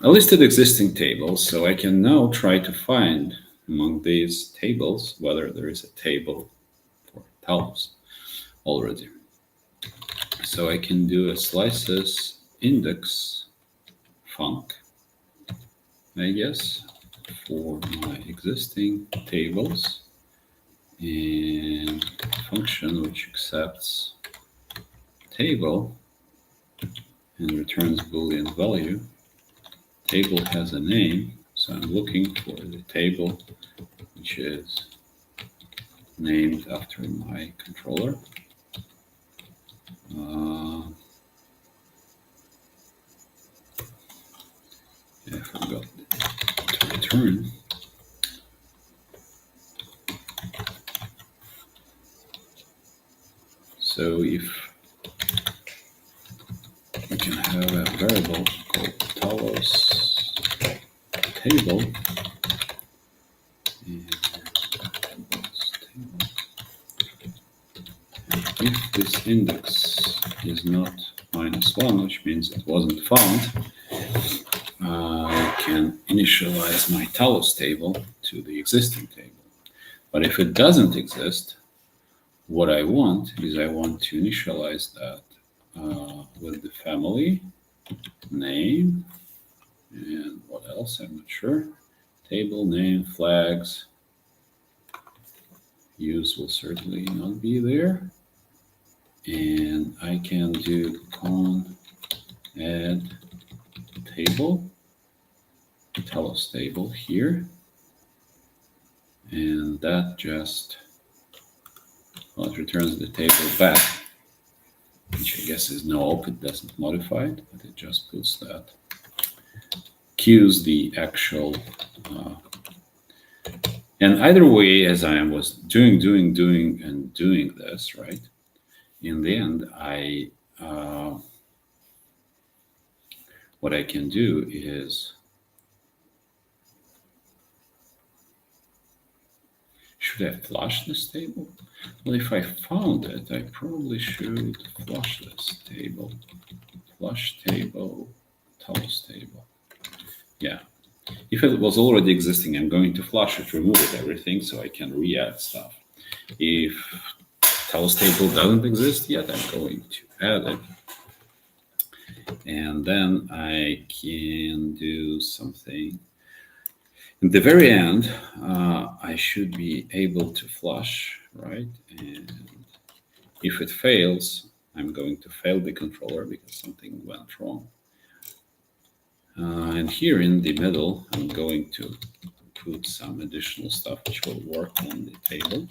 listed existing tables, so I can now try to find among these tables whether there is a table for Talos already. So I can do a slices index func, I guess, for my existing tables, and function which accepts table and returns Boolean value. Table has a name, so I'm looking for the table which is named after my controller. I forgot to return. So if we can have a variable called Talos table, and if this index is not -1, which means it wasn't found, I can initialize my Talos table to the existing table. But if it doesn't exist, what I want is I want to initialize that with the family name and what else, I'm not sure. Table name, flags. Use will certainly not be there. And I can do con add table, Talos table here. And that just, well, it returns the table back, which I guess is no op, it doesn't modify it, but it just puts that, queues the actual, and either way, as I was doing this, right? In the end, what I can do is, should I flush this table? Well, if I found it, I probably should flush this table. Flush table, Talos table. Yeah. If it was already existing, I'm going to flush it, remove it, everything, so I can re-add stuff. If Talos table doesn't exist yet, I'm going to add it. And then I can do something. At the very end, I should be able to flush, right? And if it fails, I'm going to fail the controller because something went wrong. And here in the middle, I'm going to put some additional stuff which will work on the table.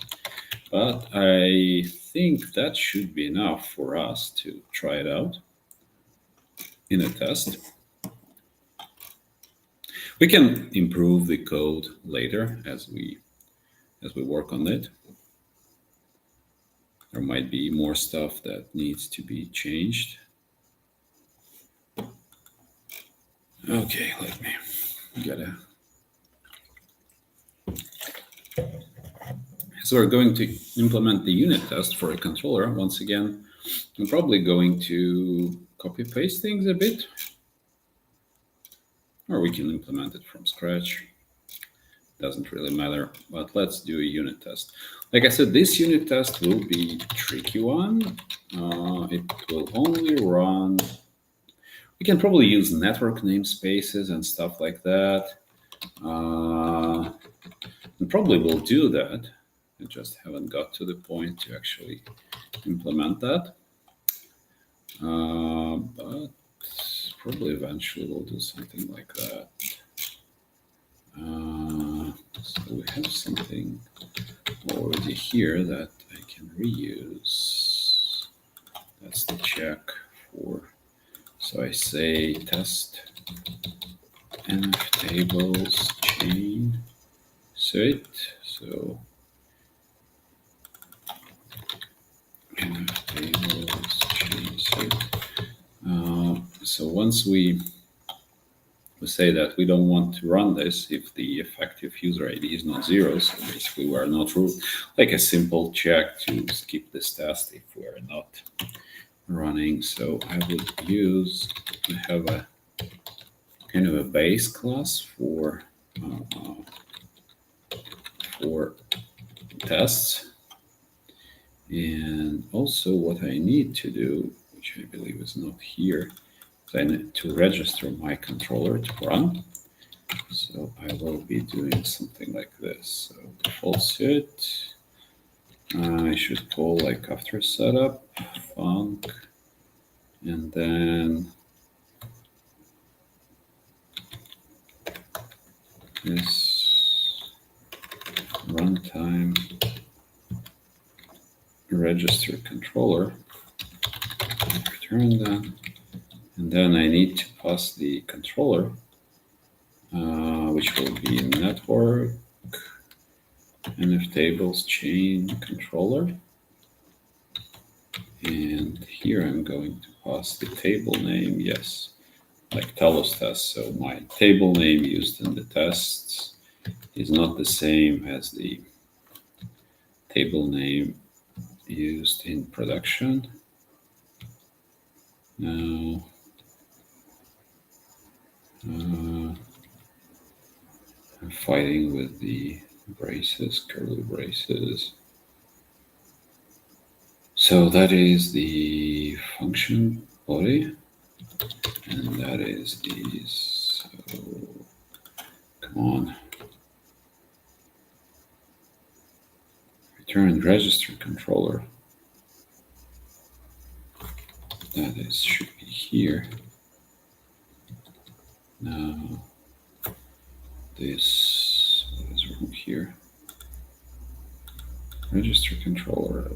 But I think that should be enough for us to try it out in a test. We can improve the code later as we work on it. There might be more stuff that needs to be changed. Okay, let me get a. So we're going to implement the unit test for a controller. Once again, I'm probably going to copy paste things a bit, or we can implement it from scratch. Doesn't really matter, but let's do a unit test. Like I said, this unit test will be a tricky one. It will only run. We can probably use network namespaces and stuff like that. And probably will do that. I just haven't got to the point to actually implement that. But probably eventually we'll do something like that. So we have something already here that I can reuse. That's the check for. So I say test nftables chain suite. So nftables chain suite. So once we say that we don't want to run this if the effective user ID is not 0, so basically we are not root, like a simple check to skip this test if we are not running. So I would have a kind of a base class for tests. And also what I need to do, which I believe is not here, is I need to register my controller to run. So I will be doing something like this. So default suite, I should call like after setup, func, and then this runtime register controller, return that, and then I need to pass the controller which will be network nftables chain controller. And here I'm going to pass the table name, yes, like Talos test. So my table name used in the tests is not the same as the table name used in production. Now, I'm fighting with the braces, curly braces. So that is the function body, and that is these. So come on. Return register controller. That is should be here. Now this, what is wrong here? Register controller.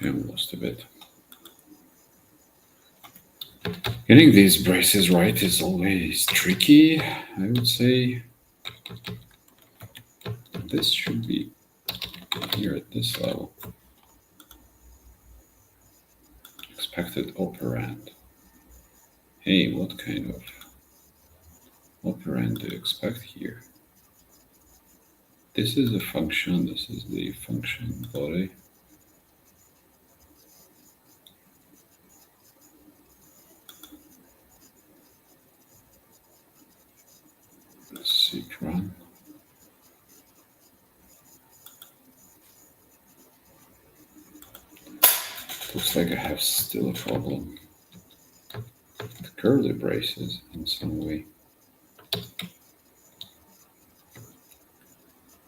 I'm lost a bit. Getting these braces right is always tricky, I would say. This should be here at this level. Expected operand. Hey, what kind of operand do you expect here? This is a function, this is the function body. Let's see, run. Looks like I have still a problem with curly braces in some way.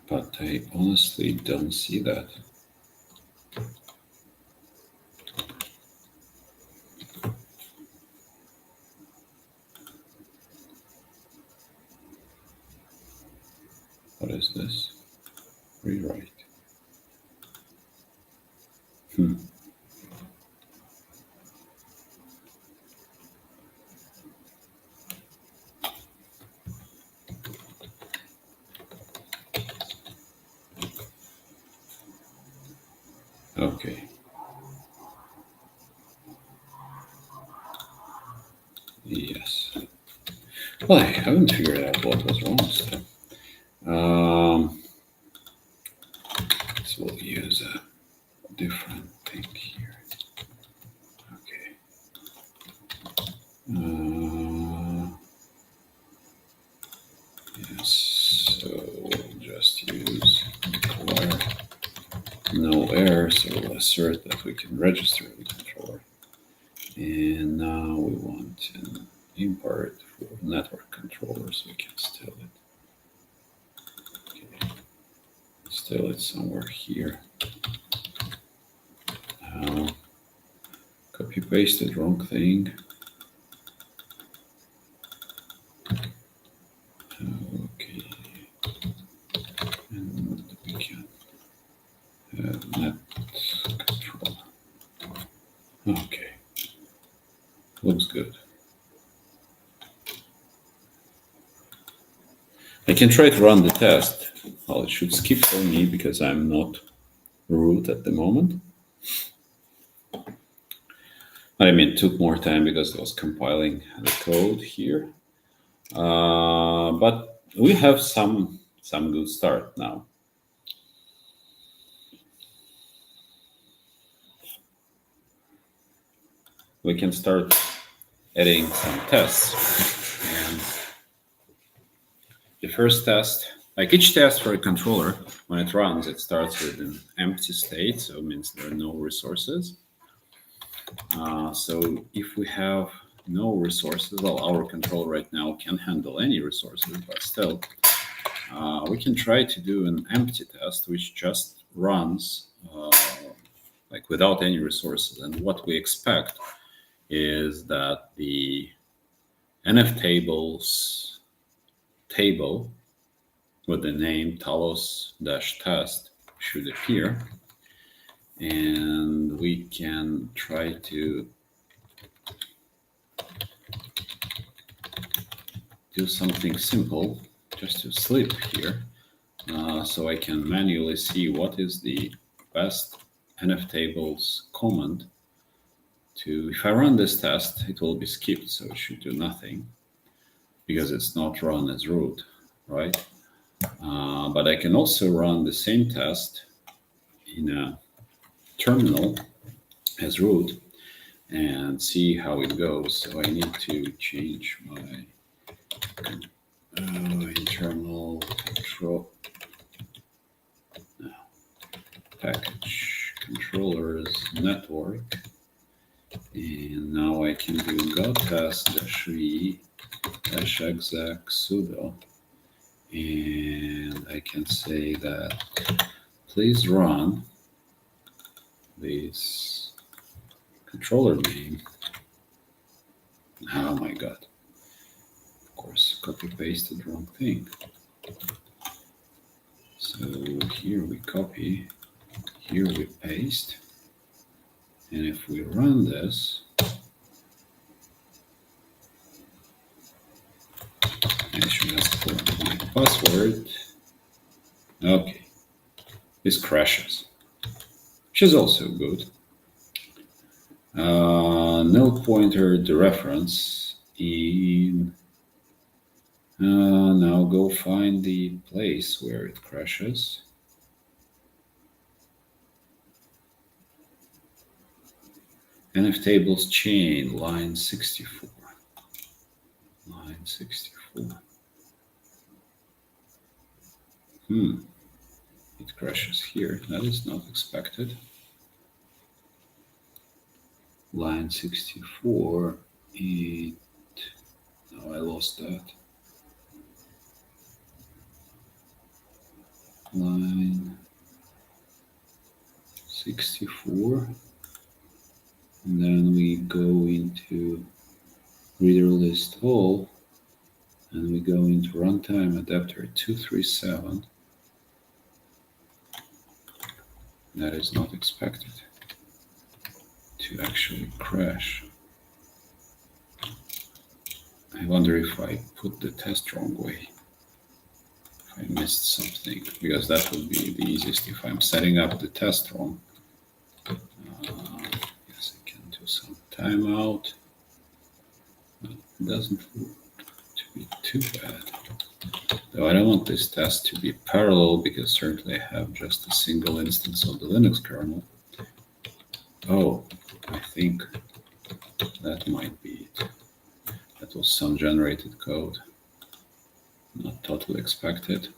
But I honestly don't see that. What is this? Rewrite. Okay. Yes. Well, I haven't figured out what was wrong still. So we'll use a different thing here. Okay. Yes. So we'll just use declare no error. So we'll assert that we can register the controller. And now we want an import for network controller so we can steal it. Okay. Steal it somewhere here. Now, copy pasted wrong thing. Okay. And we can have net control. Okay. Looks good. I can try to run the test. Well, it should skip for me because I'm not root at the moment. I mean, it took more time because I was compiling the code here. But we have some good start now. We can start adding some tests. And the first test, like each test for a controller, when it runs, it starts with an empty state, so it means there are no resources. So if we have no resources, well, our controller right now can handle any resources, but still, we can try to do an empty test, which just runs like without any resources. And what we expect is that the nftables table with the name talos-test should appear. And we can try to do something simple just to slip here, so I can manually see what is the best nftables command to. If I run this test, it will be skipped, so it should do nothing because it's not run as root, right? But I can also run the same test in a terminal as root and see how it goes. So I need to change my internal control package controllers network, and now I can do go test -e -exec sudo, and I can say that please run this controller name. Oh my god, of course, copy pasted wrong thing. So here we copy, here we paste, and if we run this, I should ask for my password. Okay, this crashes, which is also good. Null pointer dereference in. Now go find the place where it crashes. nftables chain line 64. Line 64. It crashes here. That is not expected. Line 64. Oh, I lost that. Line 64. And then we go into reader list all, and we go into runtime adapter 237. That is not expected to actually crash. I wonder if I put the test wrong way, if I missed something, because that would be the easiest if I'm setting up the test wrong. Yes, I can do some timeout. It doesn't look to be too bad. Though I don't want this test to be parallel, because certainly I have just a single instance of the Linux kernel. Oh, I think that might be it. That was some generated code, not totally expected.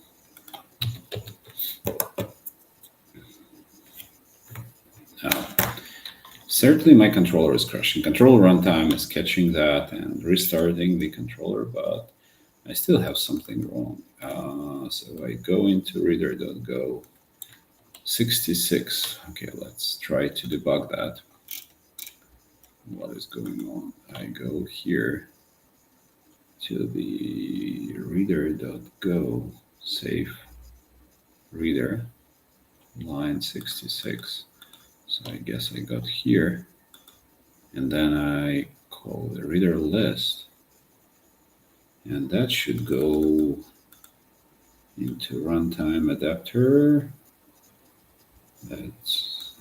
Now, certainly my controller is crashing. Control runtime is catching that and restarting the controller, but I still have something wrong. So I go into reader.go 66. Okay, let's try to debug that. What is going on? I go here to the reader.go safe reader line 66. So I guess I got here, and then I call the reader list, and that should go into runtime adapter. That's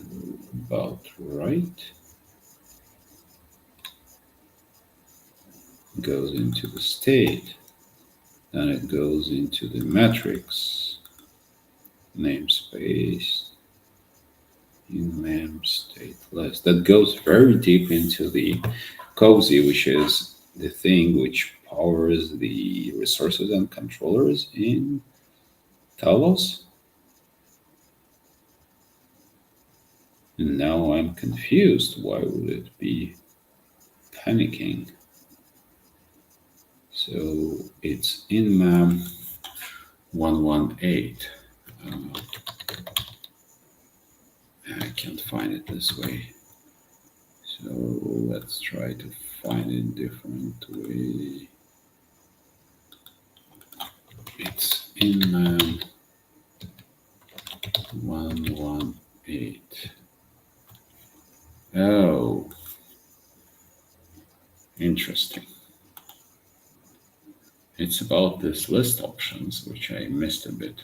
about right. Goes into the state, then it goes into the matrix namespace in mem state list. That goes very deep into the cozy, which is the thing which powers the resources and controllers in Talos. And now I'm confused. Why would it be panicking? So it's in mem 118. I can't find it this way. So let's try to find it a different way. It's in 118. Oh, interesting. It's about this list options, which I missed a bit.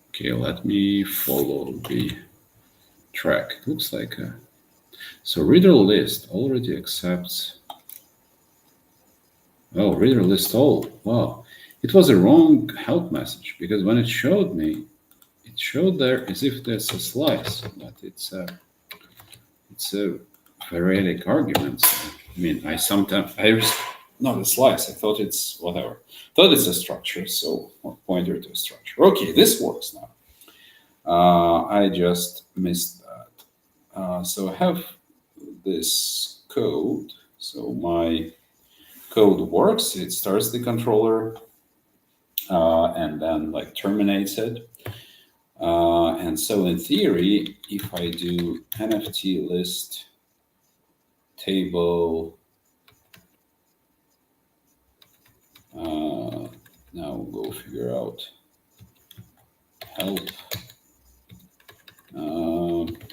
Okay, let me follow the track. It looks like a... So reader list already accepts... Oh, reader list all. Wow. It was a wrong help message because when it showed me, it showed there as if there's a slice, but it's a variadic argument. So, I mean, not a slice. I thought it's whatever. Thought it's a structure, so or pointer to a structure. Okay, this works now. I just missed that. So I have this code. So my code works. It starts the controller and then like terminates it. And so in theory, if I do NFT list table, now we'll go figure out help,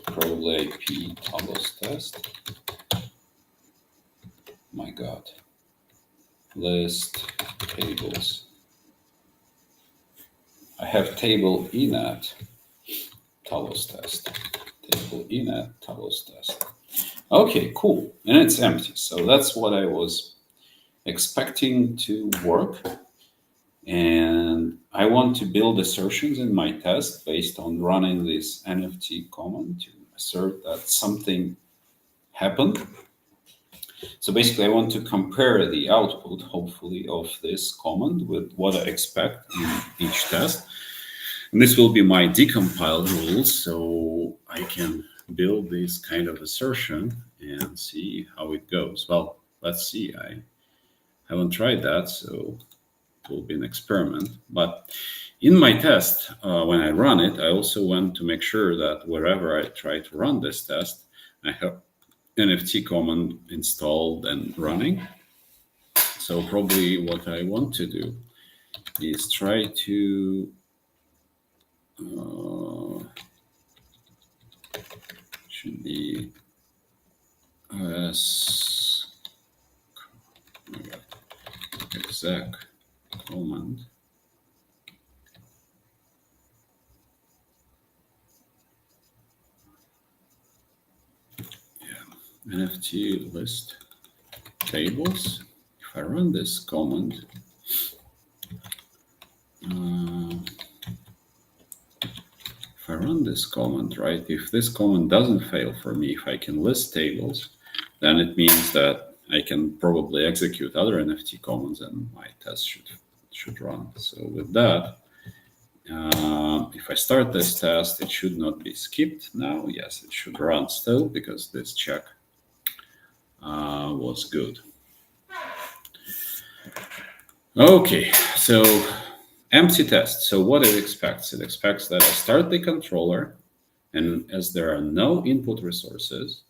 probably IP Talos test. My God, list tables. I have table enet Talos test. Table enet Talos test. Okay, cool. And it's empty. So that's what I was expecting to work. And I want to build assertions in my test based on running this nft command to assert that something happened. So basically, I want to compare the output, hopefully, of this command with what I expect in each test. And this will be my decompile rules, so I can build this kind of assertion and see how it goes. Well, let's see. I haven't tried that, so it will be an experiment. But in my test, when I run it, I also want to make sure that wherever I try to run this test, I have nft command installed and running. So probably what I want to do is try to should be as exec command nft list tables. If I run this command, right, if this command doesn't fail for me, if I can list tables, then it means that I can probably execute other nft commands and my test should run. So with that, if I start this test, it should not be skipped now. Yes, it should run still because this check was good. Okay, so empty test. So what it expects that I start the controller, and as there are no input resources,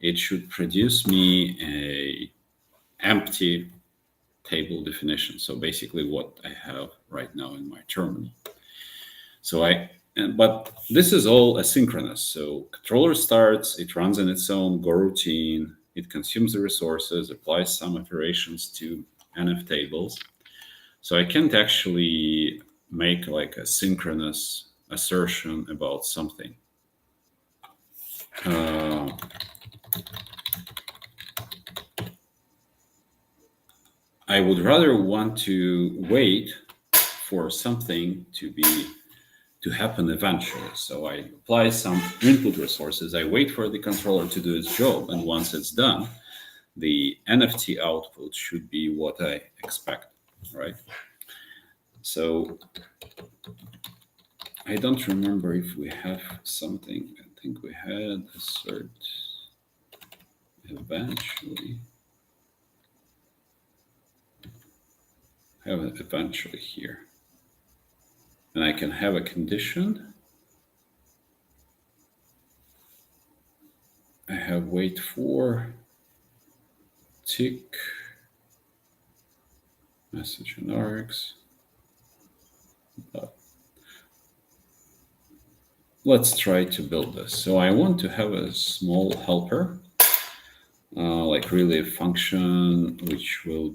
it should produce me a empty table definition. So basically what I have right now in my terminal. But this is all asynchronous. So controller starts, it runs in its own Go routine, it consumes the resources, applies some operations to nf tables. So I can't actually make like a synchronous assertion about something. I would rather want to wait for something to happen eventually. So I apply some input resources. I wait for the controller to do its job, and once it's done, the NFT output should be what I expect, right? So I don't remember if we have something. I think we had assert eventually. Have it eventually here. And I can have a condition. I have wait for tick message in Rx. Let's try to build this. So I want to have a small helper, like really a function which will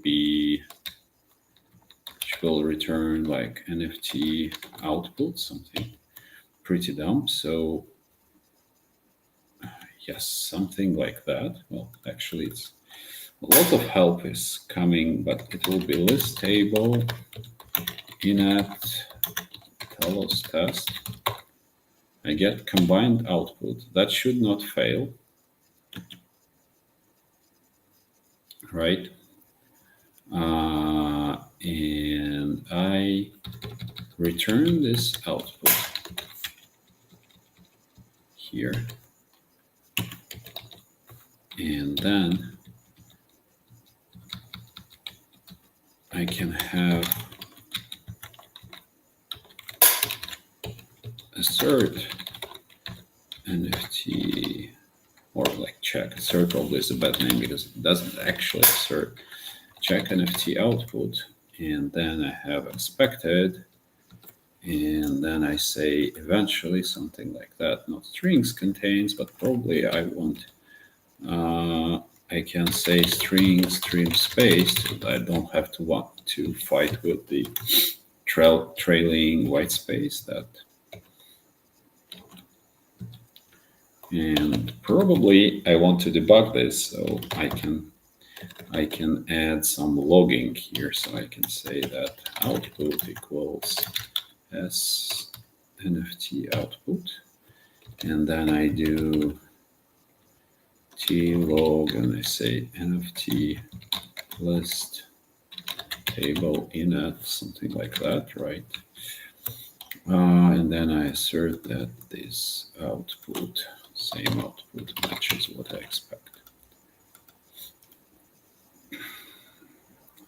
return like NFT output, something pretty dumb. So yes, something like that. Well, actually, it's a lot of help is coming, but it will be list table init Talos test. I get combined output. That should not fail, right? And I return this output here. And then I can have assert NFT, or like check. Assert probably is a bad name because it doesn't actually assert. Check NFT output, and then I have expected, and then I say eventually something like that. Not strings contains, but probably I want. I can say string space. I don't have to want to fight with the trailing white space that. And probably I want to debug this, so I can add some logging here. So I can say that output equals s NFT output, and then I do t-log, and I say NFT list table init, something like that, right? And then I assert that this output, same output, matches what I expect. I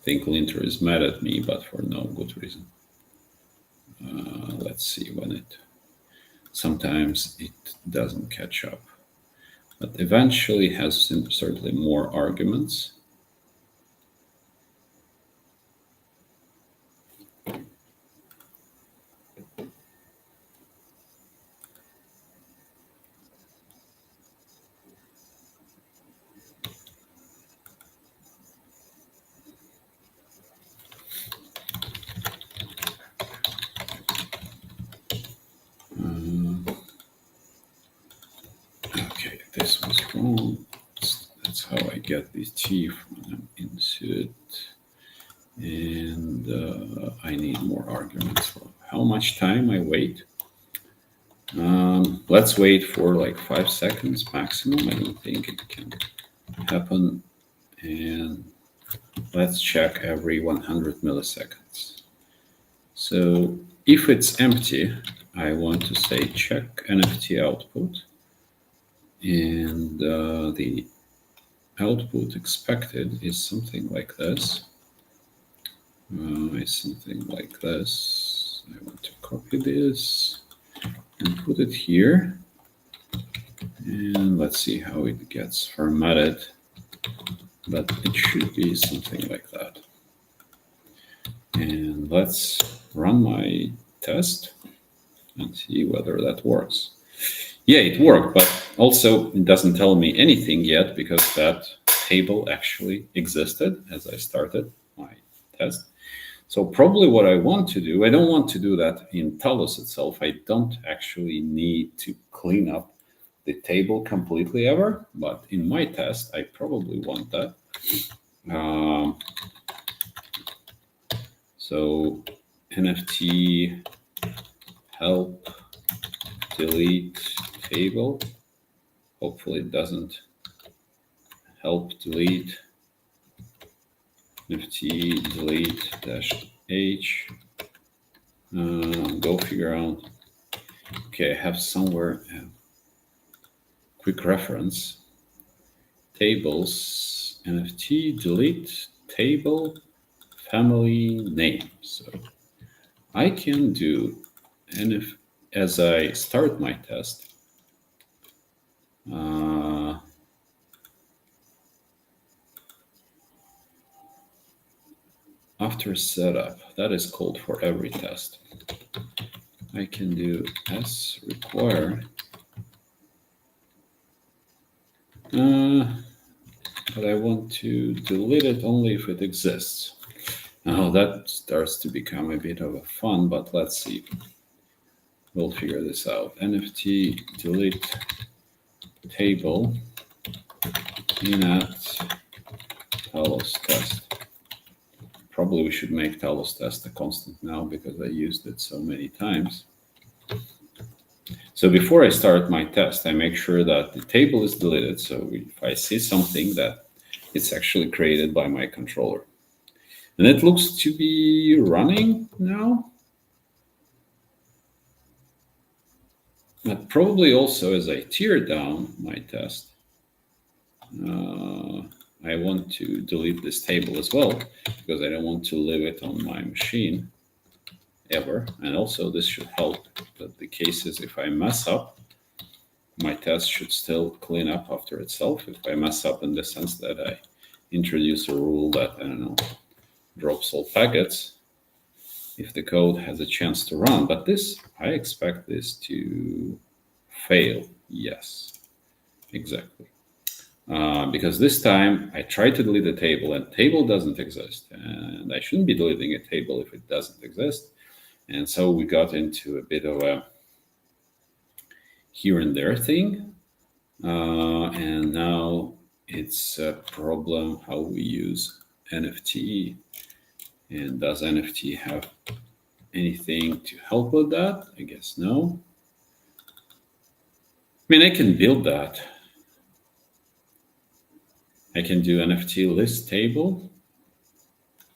think linter is mad at me, but for no good reason. Let's see when sometimes it doesn't catch up, but eventually has certainly more arguments. Okay, this was wrong. That's how I get this T from insert. And I need more arguments. For how much time I wait? Let's wait for like 5 seconds maximum. I don't think it can happen. And let's check every 100 milliseconds. So if it's empty, I want to say check NFT output. And the output expected is something like this. Is something like this. I want to copy this and put it here. And let's see how it gets formatted. But it should be something like that. And let's run my test and see whether that works. Yeah, it worked, but also it doesn't tell me anything yet because that table actually existed as I started my test. So probably what I want to do, I don't want to do that in Talos itself. I don't actually need to clean up the table completely ever, but in my test, I probably want that. So NFT help delete table. Hopefully it doesn't help delete NFT delete -h. Go figure out. Okay, I have somewhere quick reference. Tables NFT delete table family name. So I can do, and if as I start my test, after setup, that is called for every test. I can do s require, but I want to delete it only if it exists. Now that starts to become a bit of a fun, but let's see. We'll figure this out. nft delete table init Talos test. Probably we should make Talos test a constant now because I used it so many times. So before I start my test, I make sure that the table is deleted. So if I see something, that it's actually created by my controller. And it looks to be running now. But probably also as I tear down my test, I want to delete this table as well because I don't want to leave it on my machine ever. And also this should help that the cases if I mess up, my test should still clean up after itself. If I mess up in the sense that I introduce a rule that, I don't know, drops all packets, if the code has a chance to run. But this, I expect this to fail. Yes, exactly. Because this time I tried to delete the table and table doesn't exist. And I shouldn't be deleting a table if it doesn't exist. And so we got into a bit of a here and there thing. And now it's a problem how we use NFT. And does NFT have anything to help with that? I guess no. I mean, I can build that. I can do NFT list table.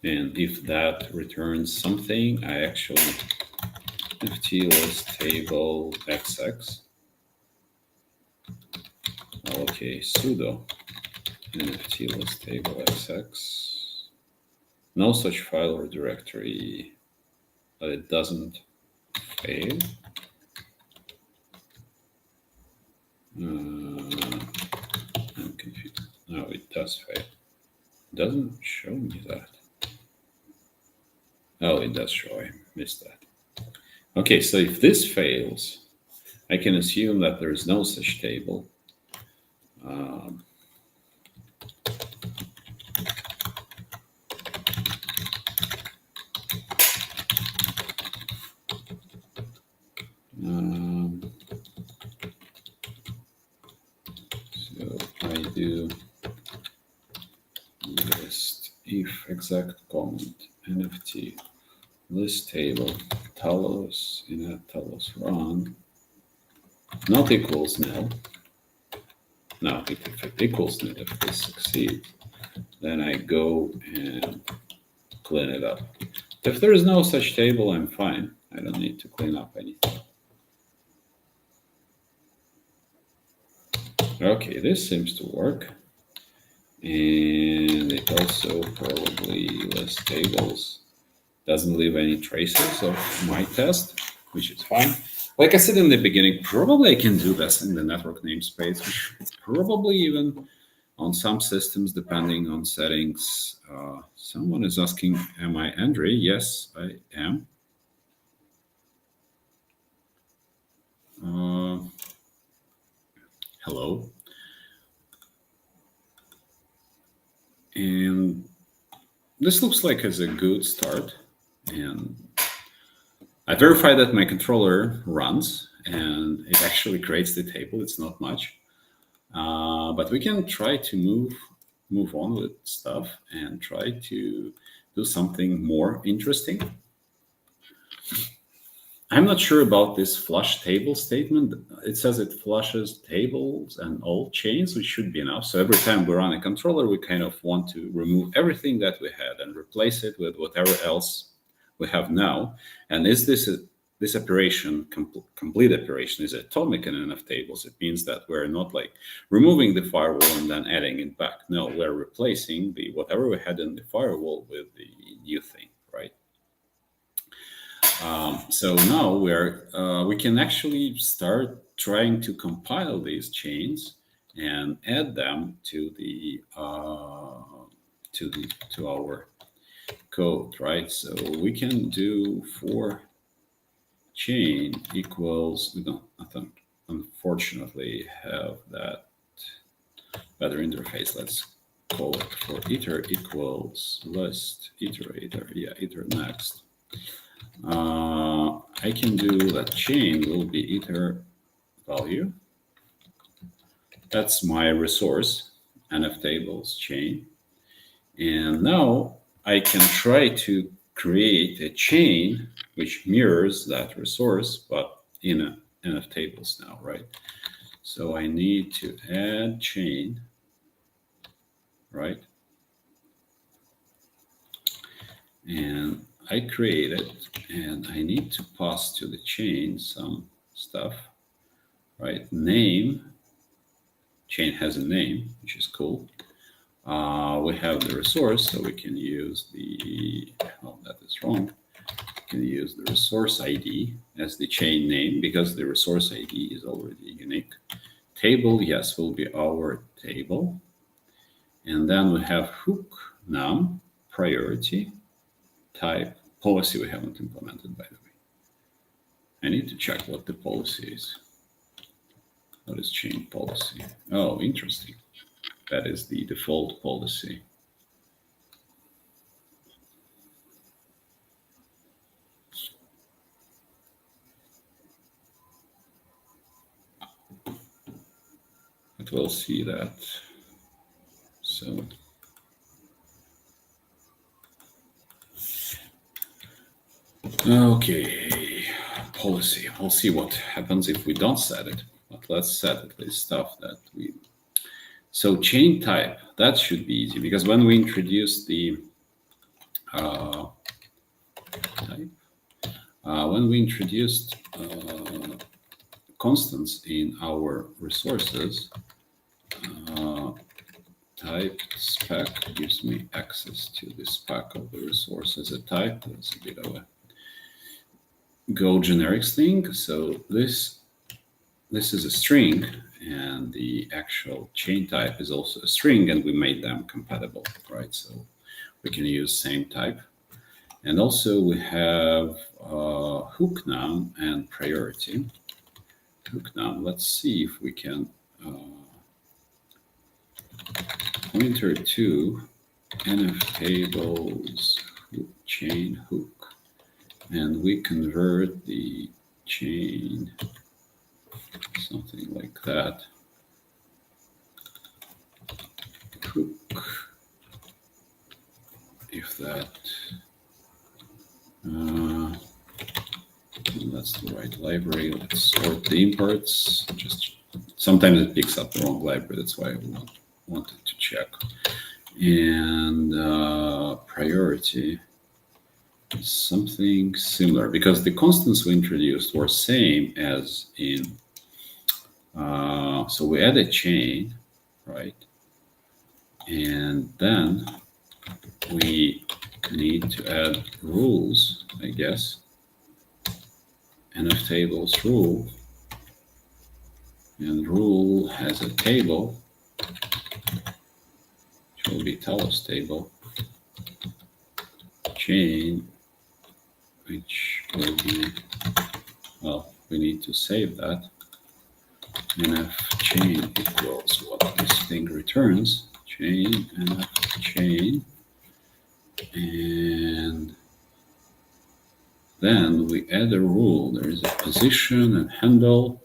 And if that returns something, I actually NFT list table XX. Okay, sudo NFT list table XX. No such file or directory, but it doesn't fail. I'm confused. No, it does fail. It doesn't show me that. Oh, it does show. I missed that. Okay, so if this fails, I can assume that there is no such table. So I do list if exact comment nft list table talos init talos run not equals nil. Now, if it equals nil, if this succeeds, then I go and clean it up. If there is no such table, I'm fine. I don't need to clean up anything. Okay, this seems to work. And it also probably lists tables. Doesn't leave any traces of my test, which is fine. Like I said in the beginning, probably I can do this in the network namespace, which probably even on some systems, depending on settings. Someone is asking, am I Andre? Yes, I am. Hello. And this looks like it's a good start. And I verify that my controller runs and it actually creates the table. It's not much. But we can try to move on with stuff and try to do something more interesting. I'm not sure about this flush table statement. It says it flushes tables and all chains, which should be enough. So every time we run a controller, we kind of want to remove everything that we had and replace it with whatever else we have now. And is this operation, complete operation, is atomic in nftables? It means that we're not like removing the firewall and then adding it back. No, we're replacing the whatever we had in the firewall with the new thing, right? So now we can actually start trying to compile these chains and add them to our code, right? So we can do for chain equals, we don't unfortunately have that better interface. Let's call it for iter equals list iterator, iter next. I can do that chain will be iter value. That's my resource, nftables chain. And now I can try to create a chain which mirrors that resource, but in a nftables now, right? So I need to add chain, right? And I create it, and I need to pass to the chain some stuff, right? Name, chain has a name, which is cool. We have the resource, so we can use the, oh, that is wrong. We can use the resource ID as the chain name because the resource ID is already unique. Table, yes, will be our table. And then we have hook num, priority, type, policy we haven't implemented, by the way. I need to check what the policy is. What is chain policy? Oh, interesting. That is the default policy. But we'll see that. So okay, policy. We'll see what happens if we don't set it. But let's set at least stuff that we. So chain type, that should be easy because when we introduce the type, when we introduced constants in our resources, type spec gives me access to the spec of the resource as a type. That's a bit of a Go generics thing. So this is a string, and the actual chain type is also a string, and we made them compatible, right? So we can use same type. And also we have hook num and priority. Hook num, let's see if we can pointer to nftables chain hook, and we convert the chain something like that. Hook, if that that's the right library. Let's sort the imports. Just sometimes it picks up the wrong library. That's why I wanted to check. And priority is something similar because the constants we introduced were same as in. So we add a chain, right? And then we need to add rules, I guess. nftables rule, and rule has a table, which will be Talos table, chain, which will be, well, we need to save that. nf chain equals what this thing returns, chain, nf chain, and then we add a rule. There is a position and handle.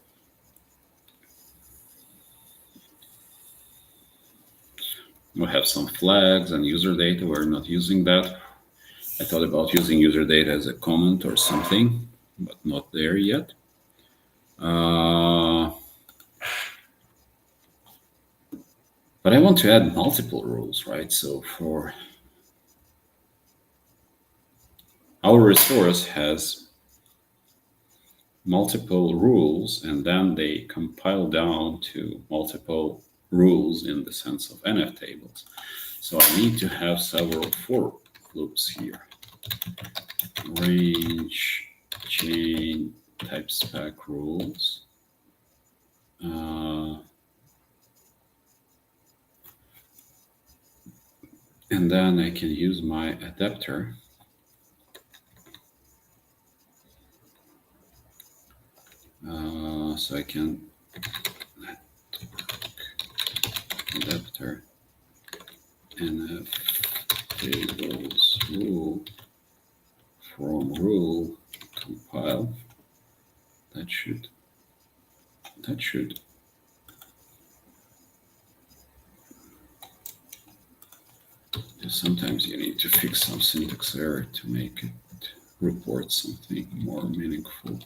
We have some flags and user data. We're not using that. I thought about using user data as a comment or something, but not there yet. But I want to add multiple rules, right? So for our resource has multiple rules, and then they compile down to multiple rules in the sense of nftables. So I need to have several for loops here. Range, chain, type spec rules. And then I can use my adapter. So I can adapter nftables rule from rule compile. That should sometimes you need to fix some syntax error to make it report something more meaningful.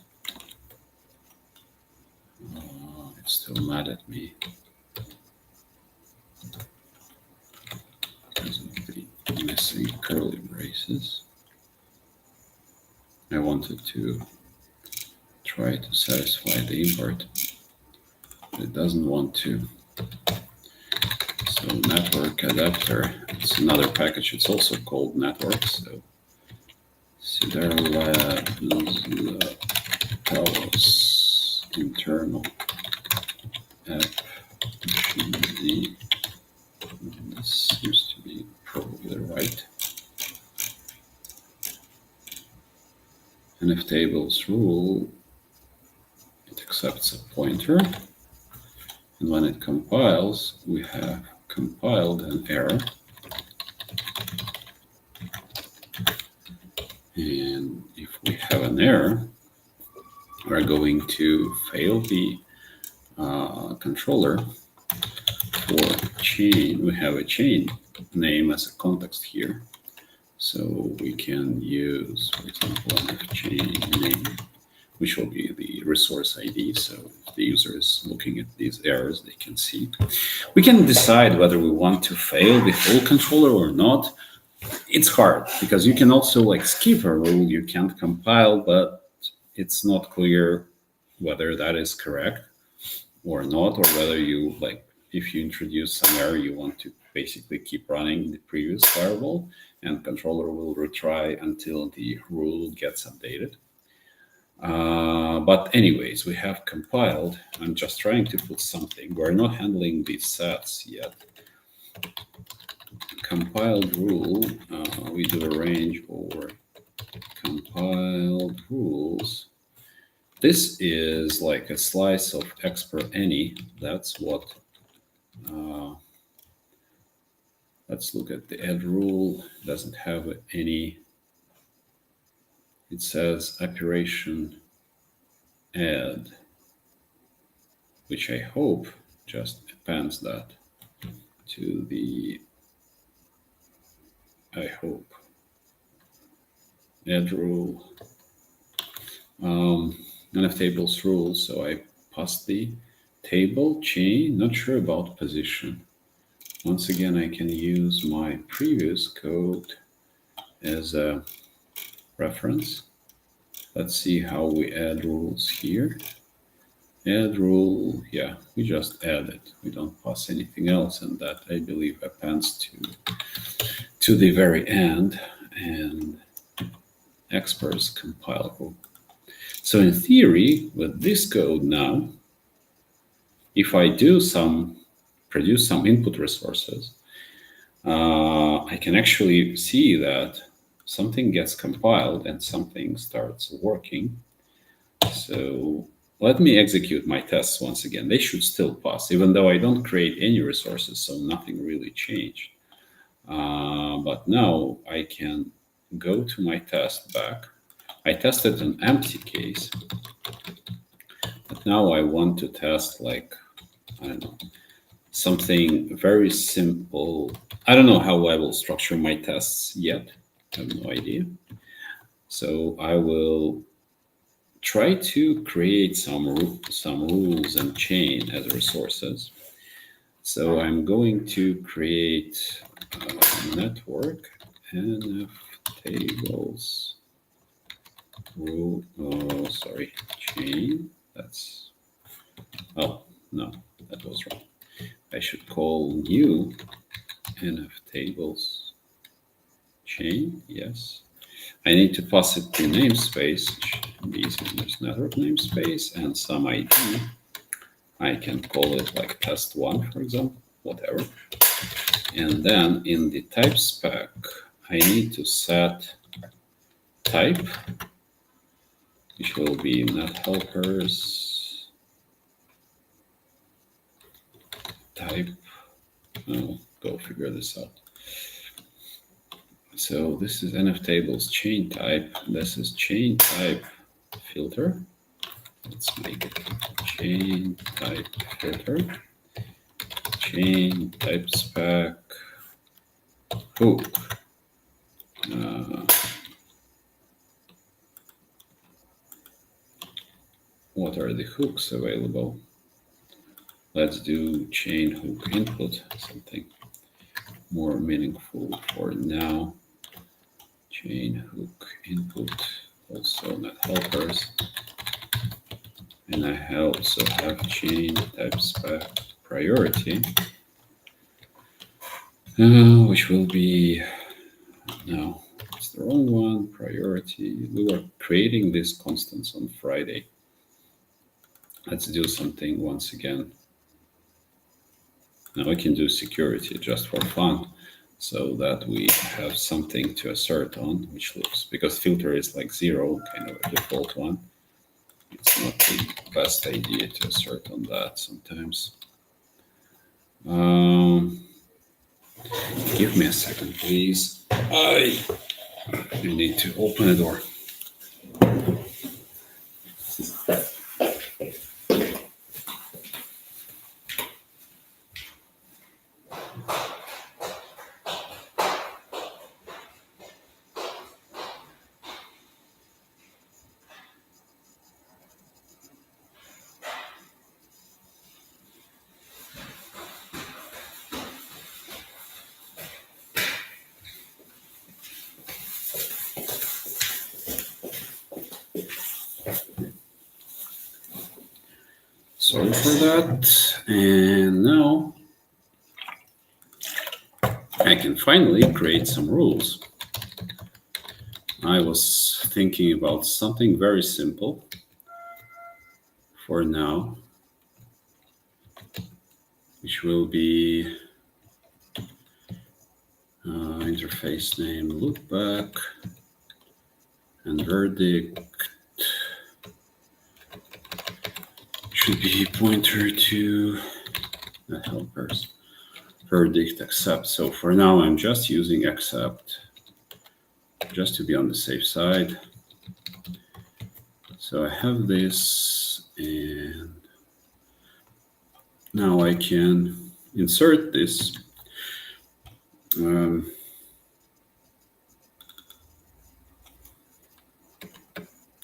It's still mad at me because of the missing curly braces. I wanted to try to satisfy the import, but it doesn't want to. So network adapter, it's another package. It's also called network. So Cedar Labs Talos internal app. This seems to be probably right. nftables rule, it accepts a pointer, and when it compiles, we have compiled an error, and if we have an error, we're going to fail the controller for chain. We have a chain name as a context here, so we can use, for example, an chain name, which will be the resource ID. So if the user is looking at these errors, they can see. We can decide whether we want to fail the full controller or not. It's hard because you can also like skip a rule you can't compile, but it's not clear whether that is correct or not, or whether you like, if you introduce some error, you want to basically keep running the previous firewall and controller will retry until the rule gets updated. But anyways, we have compiled. I'm just trying to put something. We're not handling these sets yet. Compiled rule, we do a range over compiled rules. This is like a slice of x per any. That's what, let's look at the add rule. It doesn't have any. It says operation add, which I hope just appends that to the, I hope, add rule, nftables rule. So I passed the table chain, not sure about position. Once again, I can use my previous code as a reference. Let's see how we add rules here. Add rule, yeah, we just add it. We don't pass anything else, and that I believe appends to the very end, and experts compile rule. So in theory, with this code now, if I do produce some input resources, I can actually see that something gets compiled and something starts working. So let me execute my tests once again. They should still pass, even though I don't create any resources, so nothing really changed. But now I can go to my test back. I tested an empty case, but now I want to test like, I don't know, something very simple. I don't know how I will structure my tests yet. I have no idea. So I will try to create some rules and chain as resources. So I'm going to create a network nftables rule. Oh, sorry, chain. That's, oh no, that was wrong. I should call new nftables chain. Yes. I need to pass it to namespace, there's network namespace and some ID. I can call it like test1, for example, whatever. And then in the type spec, I need to set type which will be net helpers type. I'll go figure this out. So this is nftables chain type. This is chain type filter. Let's make it chain type filter. Chain type spec hook. What are the hooks available? Let's do chain hook input, something more meaningful for now. Chain hook input, also net helpers. And I also have chain type spec priority, which will be, no, it's the wrong one, priority. We were creating these constants on Friday. Let's do something once again. Now we can do security just for fun, so that we have something to assert on, which looks, because filter is like 0, kind of a default one. It's not the best idea to assert on that sometimes. Give me a second, please. I need to open a door. Sorry for that. And now I can finally create some rules. I was thinking about something very simple for now, which will be interface name loopback and verdict should be pointer to the helpers. Verdict accept. So for now, I'm just using accept just to be on the safe side. So I have this, and now I can insert this.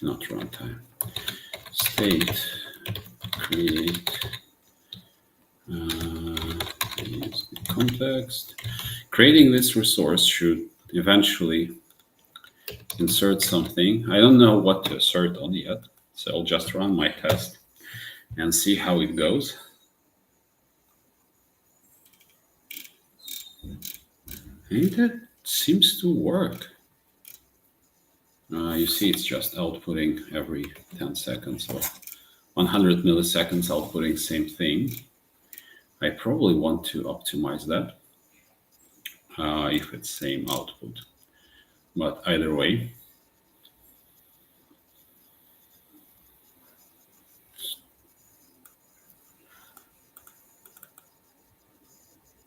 Not runtime. State create use the context. Creating this resource should eventually insert something. I don't know what to assert on yet, so I'll just run my test and see how it goes. And that seems to work. You see, it's just outputting every 10 seconds or 100 milliseconds outputting same thing. I probably want to optimize that if it's same output. But either way,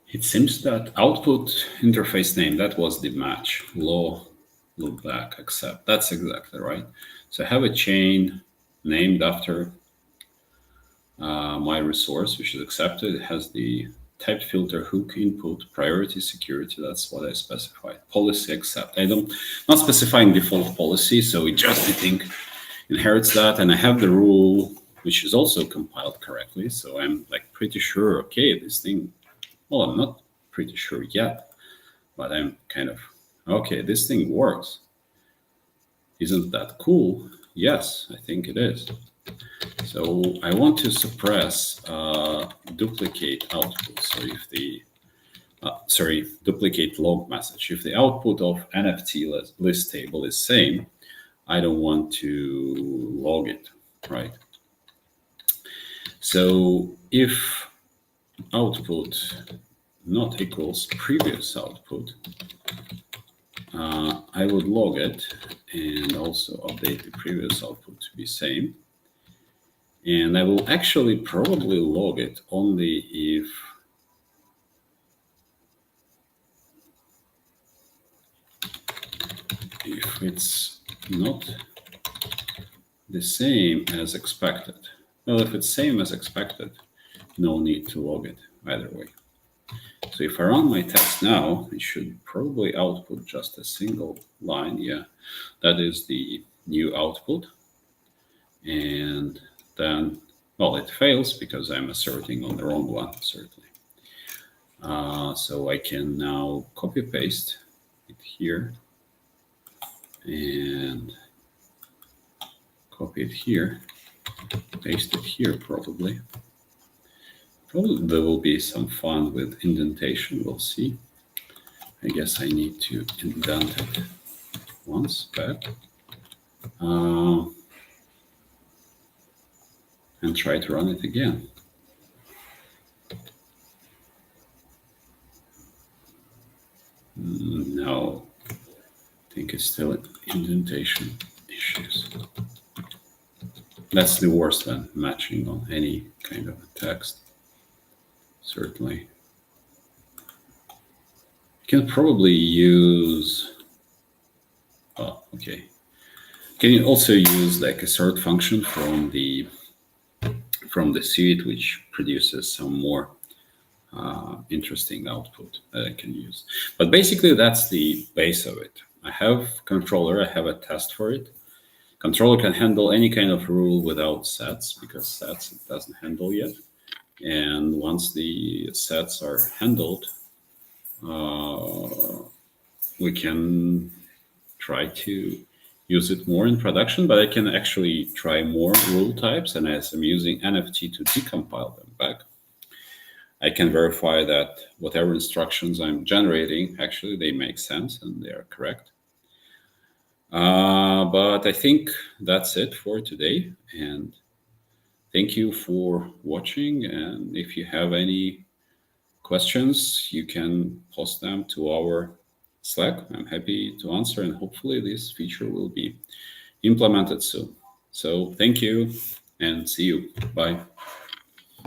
it seems that output interface name, that was the match, loopback accept. That's exactly right. So I have a chain named after my resource, which is accepted. It has the type filter hook input priority security. That's what I specified. Policy accept. I'm not specifying default policy, so it just, I think, inherits that. And I have the rule, which is also compiled correctly. So I'm like pretty sure, okay, this thing, well, I'm not pretty sure yet, but I'm kind of, okay, this thing works. Isn't that cool? Yes, I think it is. So I want to suppress duplicate output. So if the, duplicate log message. If the output of NFT list table is same, I don't want to log it, right? So if output not equals previous output, I would log it, and also update the previous output to be same. And I will actually probably log it only if it's not the same as expected. Well, if it's same as expected, no need to log it either way. So if I run my test now, it should probably output just a single line. Yeah, that is the new output. And then, well, it fails because I'm asserting on the wrong one, certainly. So I can now copy paste it here and copy it here, paste it here probably. Probably there will be some fun with indentation, we'll see. I guess I need to indent it once back. And try to run it again. No, I think it's still indentation issues. That's the worst than matching on any kind of text, certainly. You can probably use, oh, okay. Can you also use like a sort function from the suite, which produces some more interesting output that I can use. But basically, that's the base of it. I have controller, I have a test for it. Controller can handle any kind of rule without sets, because sets it doesn't handle yet. And once the sets are handled, we can try to use it more in production, but I can actually try more rule types. And as I'm using NFT to decompile them back, I can verify that whatever instructions I'm generating, actually they make sense and they are correct. But I think that's it for today. And thank you for watching. And if you have any questions, you can post them to our Slack. I'm happy to answer, and hopefully this feature will be implemented soon. So thank you and see you. Bye.